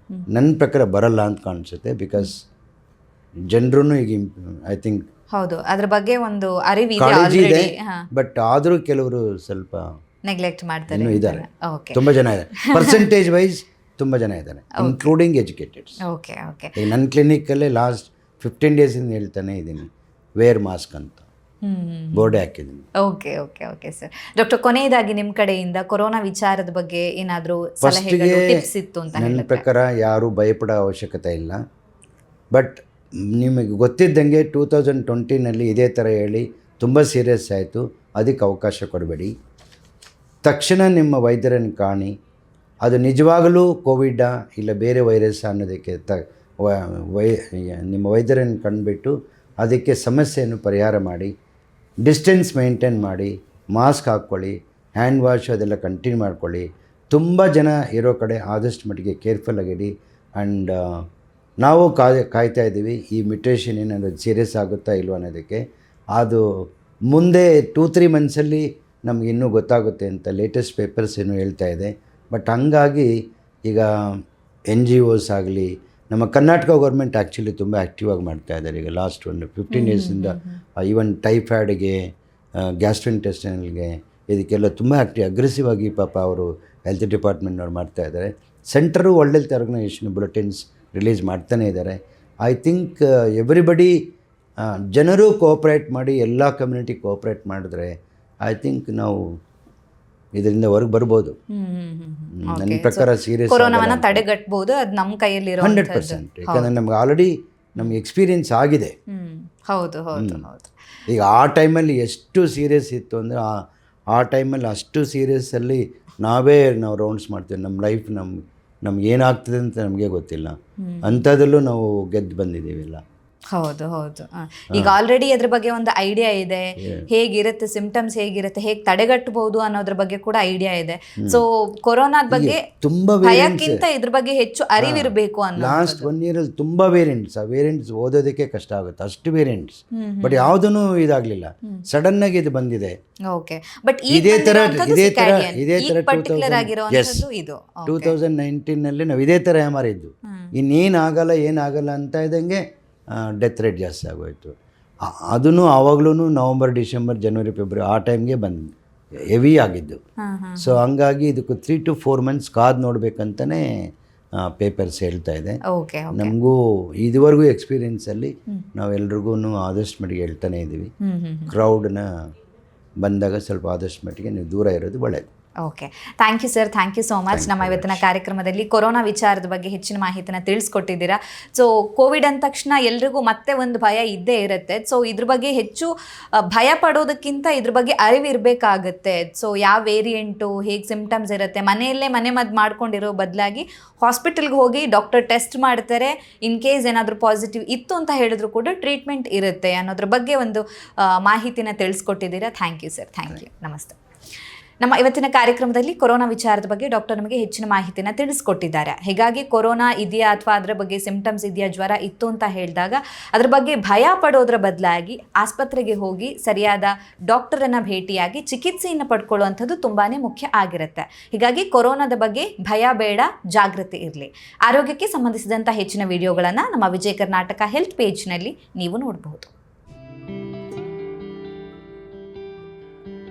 ನನ್ನ ಪ್ರಕಾರ ಬರಲ್ಲ ಅಂತ ಕಾಣಿಸುತ್ತೆ. ಬಿಕಾಸ್ ಜನರೂ ಈಗ ಐ ಥಿಂಕ್ ಹೌದು ಅದ್ರ ಬಗ್ಗೆ ಒಂದು ಅರಿವು ಇದೆ. ಬಟ್ ಆದರೂ ಕೆಲವರು ಸ್ವಲ್ಪ ನೆಗ್ಲೆಕ್ಟ್ ಮಾಡ್ತಾರೆ, ಇನ್ನೂ ಇದ್ದಾರೆ, ತುಂಬ ಜನ ಇದ್ದಾರೆ. ಪರ್ಸೆಂಟೇಜ್ ವೈಸ್ ತುಂಬ ಜನ ಇದ್ದಾರೆ, ಇನ್ಕ್ಲೂಡಿಂಗ್ ಎಜುಕೇಟೆಡ್ಸ್. Okay okay. ನನ್ನ ಕ್ಲಿನಿಕ್ಕಲ್ಲೇ ಲಾಸ್ಟ್ 15 days ಹೇಳ್ತಾನೆ ಇದ್ದೀನಿ ವೇರ್ ಮಾಸ್ಕ್ ಅಂತ. ಬೋರ್ಡೇ ಹಾಕಿದ್ದೀನಿ. Okay okay okay sir. Doctor, ಕೊನೆಯದಾಗಿ ನಿಮ್ಮ ಕಡೆಯಿಂದ ಕೊರೋನಾ ವಿಚಾರದ ಬಗ್ಗೆ ಏನಾದರೂ ಸಲಹೆಗಳು, ಟಿಪ್ಸ್ ಇತ್ತು ಅಂತ ನನ್ನ ಹೇಳಿದ್ರೆ? ಪ್ರಕಾರ ಯಾರೂ ಭಯಪಡೋ ಅವಶ್ಯಕತೆ ಇಲ್ಲ. ಬಟ್ ನಿಮಗೆ ಗೊತ್ತಿದ್ದಂಗೆ 2020ನಲ್ಲಿ ಇದೇ ಥರ ಹೇಳಿ ತುಂಬ ಸೀರಿಯಸ್ ಆಯಿತು. ಅದಕ್ಕೆ ಅವಕಾಶ ಕೊಡಬೇಡಿ. ತಕ್ಷಣ ನಿಮ್ಮ ವೈದ್ಯರನ್ನು ಕಾಣಿ. ಅದು ನಿಜವಾಗಲೂ ಕೋವಿಡ್ಡಾ ಇಲ್ಲ ಬೇರೆ ವೈರಸ್ ಅನ್ನೋದಕ್ಕೆ ನಿಮ್ಮ ವೈದ್ಯರನ್ನು ಕಂಡುಬಿಟ್ಟು ಅದಕ್ಕೆ ಸಮಸ್ಯೆಯನ್ನು ಪರಿಹಾರ ಮಾಡಿ. ಡಿಸ್ಟೆನ್ಸ್ ಮೇಂಟೈನ್ ಮಾಡಿ, ಮಾಸ್ಕ್ ಹಾಕ್ಕೊಳ್ಳಿ, ಹ್ಯಾಂಡ್ ವಾಶ್ ಅದೆಲ್ಲ ಕಂಟಿನ್ಯೂ ಮಾಡ್ಕೊಳ್ಳಿ. ತುಂಬ ಜನ ಇರೋ ಕಡೆ ಆದಷ್ಟು ಮಟ್ಟಿಗೆ ಕೇರ್ಫುಲ್ ಆಗಿಡಿ. ಆ್ಯಂಡ್ ನಾವು ಕಾಯ್ತಾ ಇದ್ದೀವಿ ಈ ಮ್ಯುಟೇಷನ್ ಏನಾದರೂ ಸೀರಿಯಸ್ ಆಗುತ್ತಾ ಇಲ್ವ ಅನ್ನೋದಕ್ಕೆ. ಅದು ಮುಂದೆ 2-3 ಮಂತ್ಸಲ್ಲಿ ನಮ್ಗೆ ಇನ್ನೂ ಗೊತ್ತಾಗುತ್ತೆ ಅಂತ ಲೇಟೆಸ್ಟ್ ಪೇಪರ್ಸ್ ಏನೋ ಹೇಳ್ತಾ ಇದೆ. ಬಟ್ ಹಂಗಾಗಿ ಈಗ NGOs ಆಗಲಿ, ನಮ್ಮ ಕರ್ನಾಟಕ ಗೌರ್ಮೆಂಟ್ ಆ್ಯಕ್ಚುಲಿ ತುಂಬ ಆ್ಯಕ್ಟಿವ್ ಆಗಿ ಮಾಡ್ತಾ ಇದ್ದಾರೆ. ಈಗ ಲಾಸ್ಟ್ 15 ಡೇಸಿಂದ ಈವನ್ ಟೈಫಾಯ್ಡ್ಗೆ, ಗ್ಯಾಸ್ಟ್ರೋಇಂಟೆಸ್ಟೈನಲ್ಗೆ, ಇದಕ್ಕೆಲ್ಲ ತುಂಬ ಅಗ್ರೆಸಿವ್ ಆಗಿ ಪಾಪ ಅವರು ಹೆಲ್ತ್ ಡಿಪಾರ್ಟ್ಮೆಂಟ್ನವ್ರು ಮಾಡ್ತಾ ಇದ್ದಾರೆ. Centre World Health Organization bulletins release ಮಾಡ್ತಾನೇ ಇದ್ದಾರೆ. ಐ ಥಿಂಕ್ ಎವ್ರಿಬಡಿ ಜನರು ಕೋಆಪ್ರೇಟ್ ಮಾಡಿ, ಎಲ್ಲ ಕಮ್ಯುನಿಟಿ ಕೋಆಪ್ರೇಟ್ ಮಾಡಿದ್ರೆ ಐ ಥಿಂಕ್ ನಾವು ಇದರಿಂದ ಹೊರಗೆ ಬರ್ಬೋದು. ನನ್ನ ಪ್ರಕಾರ ಸೀರಿಯಸ್ ಕೊರೋನಾವನ್ನ ತಡೆಗಟ್ಟಬಹುದು. ಅದು ನಮ್ಮ ಕೈಯಲ್ಲಿರೋ 100%. ಯಾಕಂದರೆ ನಮ್ಗೆ ಆಲ್ರೆಡಿ ನಮ್ಗೆ ಎಕ್ಸ್ಪೀರಿಯನ್ಸ್ ಆಗಿದೆ. ಹೌದು ಹೌದು ಹೌದು. ಈಗ ಆ ಟೈಮಲ್ಲಿ ಎಷ್ಟು ಸೀರಿಯಸ್ ಇತ್ತು ಅಂದರೆ ಆ ಟೈಮಲ್ಲಿ ಅಷ್ಟು ಸೀರಿಯಸ್ಸಲ್ಲಿ ನಾವು ರೌಂಡ್ಸ್ ಮಾಡ್ತೀವಿ. ನಮ್ಮ ಲೈಫ್ ನಮ್ಗೆ ಏನಾಗ್ತದೆ ಅಂತ ನಮಗೆ ಗೊತ್ತಿಲ್ಲ. ಅಂಥದ್ದಲ್ಲೂ ನಾವು ಗೆದ್ದು ಬಂದಿದ್ದೀವಿಲ್ಲ. ಹೌದು ಹೌದು. ಈಗ ಆಲ್ರೆಡಿ ಅದ್ರ ಬಗ್ಗೆ ಒಂದು ಐಡಿಯಾ ಇದೆ, ಹೇಗಿರುತ್ತೆ ಸಿಂಪ್ಟಮ್ಸ್, ಹೇಗಿರುತ್ತೆ, ಹೇಗೆ ತಡೆಗಟ್ಟಬಹುದು ಅನ್ನೋದ್ರ ಬಗ್ಗೆ ಕೂಡ ಐಡಿಯಾ ಇದೆ. ಸೊ ಕೊರೋನಾದ ಬಗ್ಗೆ ತುಂಬ ಭಯಕ್ಕಿಂತ ಇದ್ರ ಬಗ್ಗೆ ಹೆಚ್ಚು ಅರಿವಿರಬೇಕು ಅನ್ನೋ. ಲಾಸ್ಟ್ 1 ಇಯರಲ್ಲಿ ತುಂಬ ವೇರಿಯಂಟ್ಸ್. ಆ ವೇರಿಯಂಟ್ಸ್ ಓದೋದಕ್ಕೆ ಕಷ್ಟ ಆಗುತ್ತೆ, ಅಷ್ಟು ವೇರಿಯಂಟ್ಸ್. ಬಟ್ ಯಾವುದೂ ಇದಾಗಲಿಲ್ಲ, ಸಡನ್ ಆಗಿ ಇದು ಬಂದಿದೆ. ಓಕೆ. ಬಟ್ ಇದೇ ಥರ 2019ನಲ್ಲಿ ನಾವು ಇದೇ ಥರ ಮಾರಿದ್ದು. ಏನಾಗಲ್ಲ ಅಂತ ಇದ್ದಂಗೆ ಡೆತ್ ರೇಟ್ ಜಾಸ್ತಿ ಆಗೋಯಿತು. ಅದೂ ಆವಾಗಲೂ ನವಂಬರ್, ಡಿಸೆಂಬರ್, ಜನವರಿ, ಫೆಬ್ರವರಿ ಆ ಟೈಮ್ಗೆ ಹೆವಿ ಆಗಿದ್ದು. ಸೊ ಹಂಗಾಗಿ ಇದಕ್ಕೆ 3 to 4 ಮಂತ್ಸ್ ಕಾದು ನೋಡಬೇಕಂತಲೇ ಪೇಪರ್ಸ್ ಹೇಳ್ತಾ ಇದೆ. ನಮಗೂ ಇದುವರೆಗೂ ಎಕ್ಸ್ಪೀರಿಯೆನ್ಸಲ್ಲಿ ನಾವೆಲ್ರಿಗೂ ಆದಷ್ಟು ಮಟ್ಟಿಗೆ ಹೇಳ್ತಾನೆ ಇದ್ದೀವಿ, ಕ್ರೌಡ್ನ ಬಂದಾಗ ಸ್ವಲ್ಪ ಆದಷ್ಟು ಮಟ್ಟಿಗೆ ನೀವು ದೂರ ಇರೋದು ಒಳ್ಳೆಯದು. Okay, thank you sir, thank you so much. ನಮ್ಮ ಇವತ್ತಿನ ಕಾರ್ಯಕ್ರಮದಲ್ಲಿ ಕೊರೋನಾ ವಿಚಾರದ ಬಗ್ಗೆ ಹೆಚ್ಚಿನ ಮಾಹಿತಿನ ತಿಳಿಸ್ಕೊಟ್ಟಿದ್ದೀರಾ. ಸೊ ಕೋವಿಡ್ ಅಂದ ತಕ್ಷಣ ಎಲ್ರಿಗೂ ಮತ್ತೆ ಒಂದು ಭಯ ಇದ್ದೇ ಇರುತ್ತೆ. ಸೊ ಇದ್ರ ಬಗ್ಗೆ ಹೆಚ್ಚು ಭಯ ಪಡೋದಕ್ಕಿಂತ ಇದ್ರ ಬಗ್ಗೆ ಅರಿವಿರಬೇಕಾಗತ್ತೆ. ಸೊ ಯಾವ ವೇರಿಯಂಟು, ಹೇಗೆ ಸಿಂಪ್ಟಮ್ಸ್ ಇರುತ್ತೆ, ಮನೆಯಲ್ಲೇ ಮನೆಮದ್ದು ಮಾಡ್ಕೊಂಡಿರೋ ಬದಲಾಗಿ ಹಾಸ್ಪಿಟಲ್ಗೆ ಹೋಗಿ ಡಾಕ್ಟರ್ ಟೆಸ್ಟ್ ಮಾಡ್ತಾರೆ. ಇನ್ ಕೇಸ್ ಏನಾದರೂ ಪಾಸಿಟಿವ್ ಇತ್ತು ಅಂತ ಹೇಳಿದ್ರು ಕೂಡ ಟ್ರೀಟ್ಮೆಂಟ್ ಇರುತ್ತೆ ಅನ್ನೋದ್ರ ಬಗ್ಗೆ ಒಂದು ಮಾಹಿತಿನ ತಿಳಿಸ್ಕೊಟ್ಟಿದ್ದೀರಾ. Thank you sir, thank you. ನಮಸ್ತೆ. ನಮ್ಮ ಇವತ್ತಿನ ಕಾರ್ಯಕ್ರಮದಲ್ಲಿ ಕೊರೋನಾ ವಿಚಾರದ ಬಗ್ಗೆ ಡಾಕ್ಟರ್ ನಮಗೆ ಹೆಚ್ಚಿನ ಮಾಹಿತಿನ ತಿಳಿಸ್ಕೊಟ್ಟಿದ್ದಾರೆ. ಹೀಗಾಗಿ ಕೊರೋನಾ ಇದೆಯಾ ಅಥವಾ ಅದರ ಬಗ್ಗೆ ಸಿಂಪ್ಟಮ್ಸ್ ಇದೆಯಾ, ಜ್ವರ ಇತ್ತು ಅಂತ ಹೇಳಿದಾಗ ಅದ್ರ ಬಗ್ಗೆ ಭಯ ಪಡೋದ್ರ ಬದಲಾಗಿ ಆಸ್ಪತ್ರೆಗೆ ಹೋಗಿ ಸರಿಯಾದ ಡಾಕ್ಟರನ್ನು ಭೇಟಿಯಾಗಿ ಚಿಕಿತ್ಸೆಯನ್ನು ಪಡ್ಕೊಳ್ಳುವಂಥದ್ದು ತುಂಬಾ ಮುಖ್ಯ ಆಗಿರುತ್ತೆ. ಹೀಗಾಗಿ ಕೊರೋನಾದ ಬಗ್ಗೆ ಭಯ ಬೇಡ, ಜಾಗೃತಿ ಇರಲಿ. ಆರೋಗ್ಯಕ್ಕೆ ಸಂಬಂಧಿಸಿದಂಥ ಹೆಚ್ಚಿನ ವಿಡಿಯೋಗಳನ್ನು ನಮ್ಮ ವಿಜಯ ಕರ್ನಾಟಕ ಹೆಲ್ತ್ ಪೇಜ್ನಲ್ಲಿ ನೀವು ನೋಡಬಹುದು.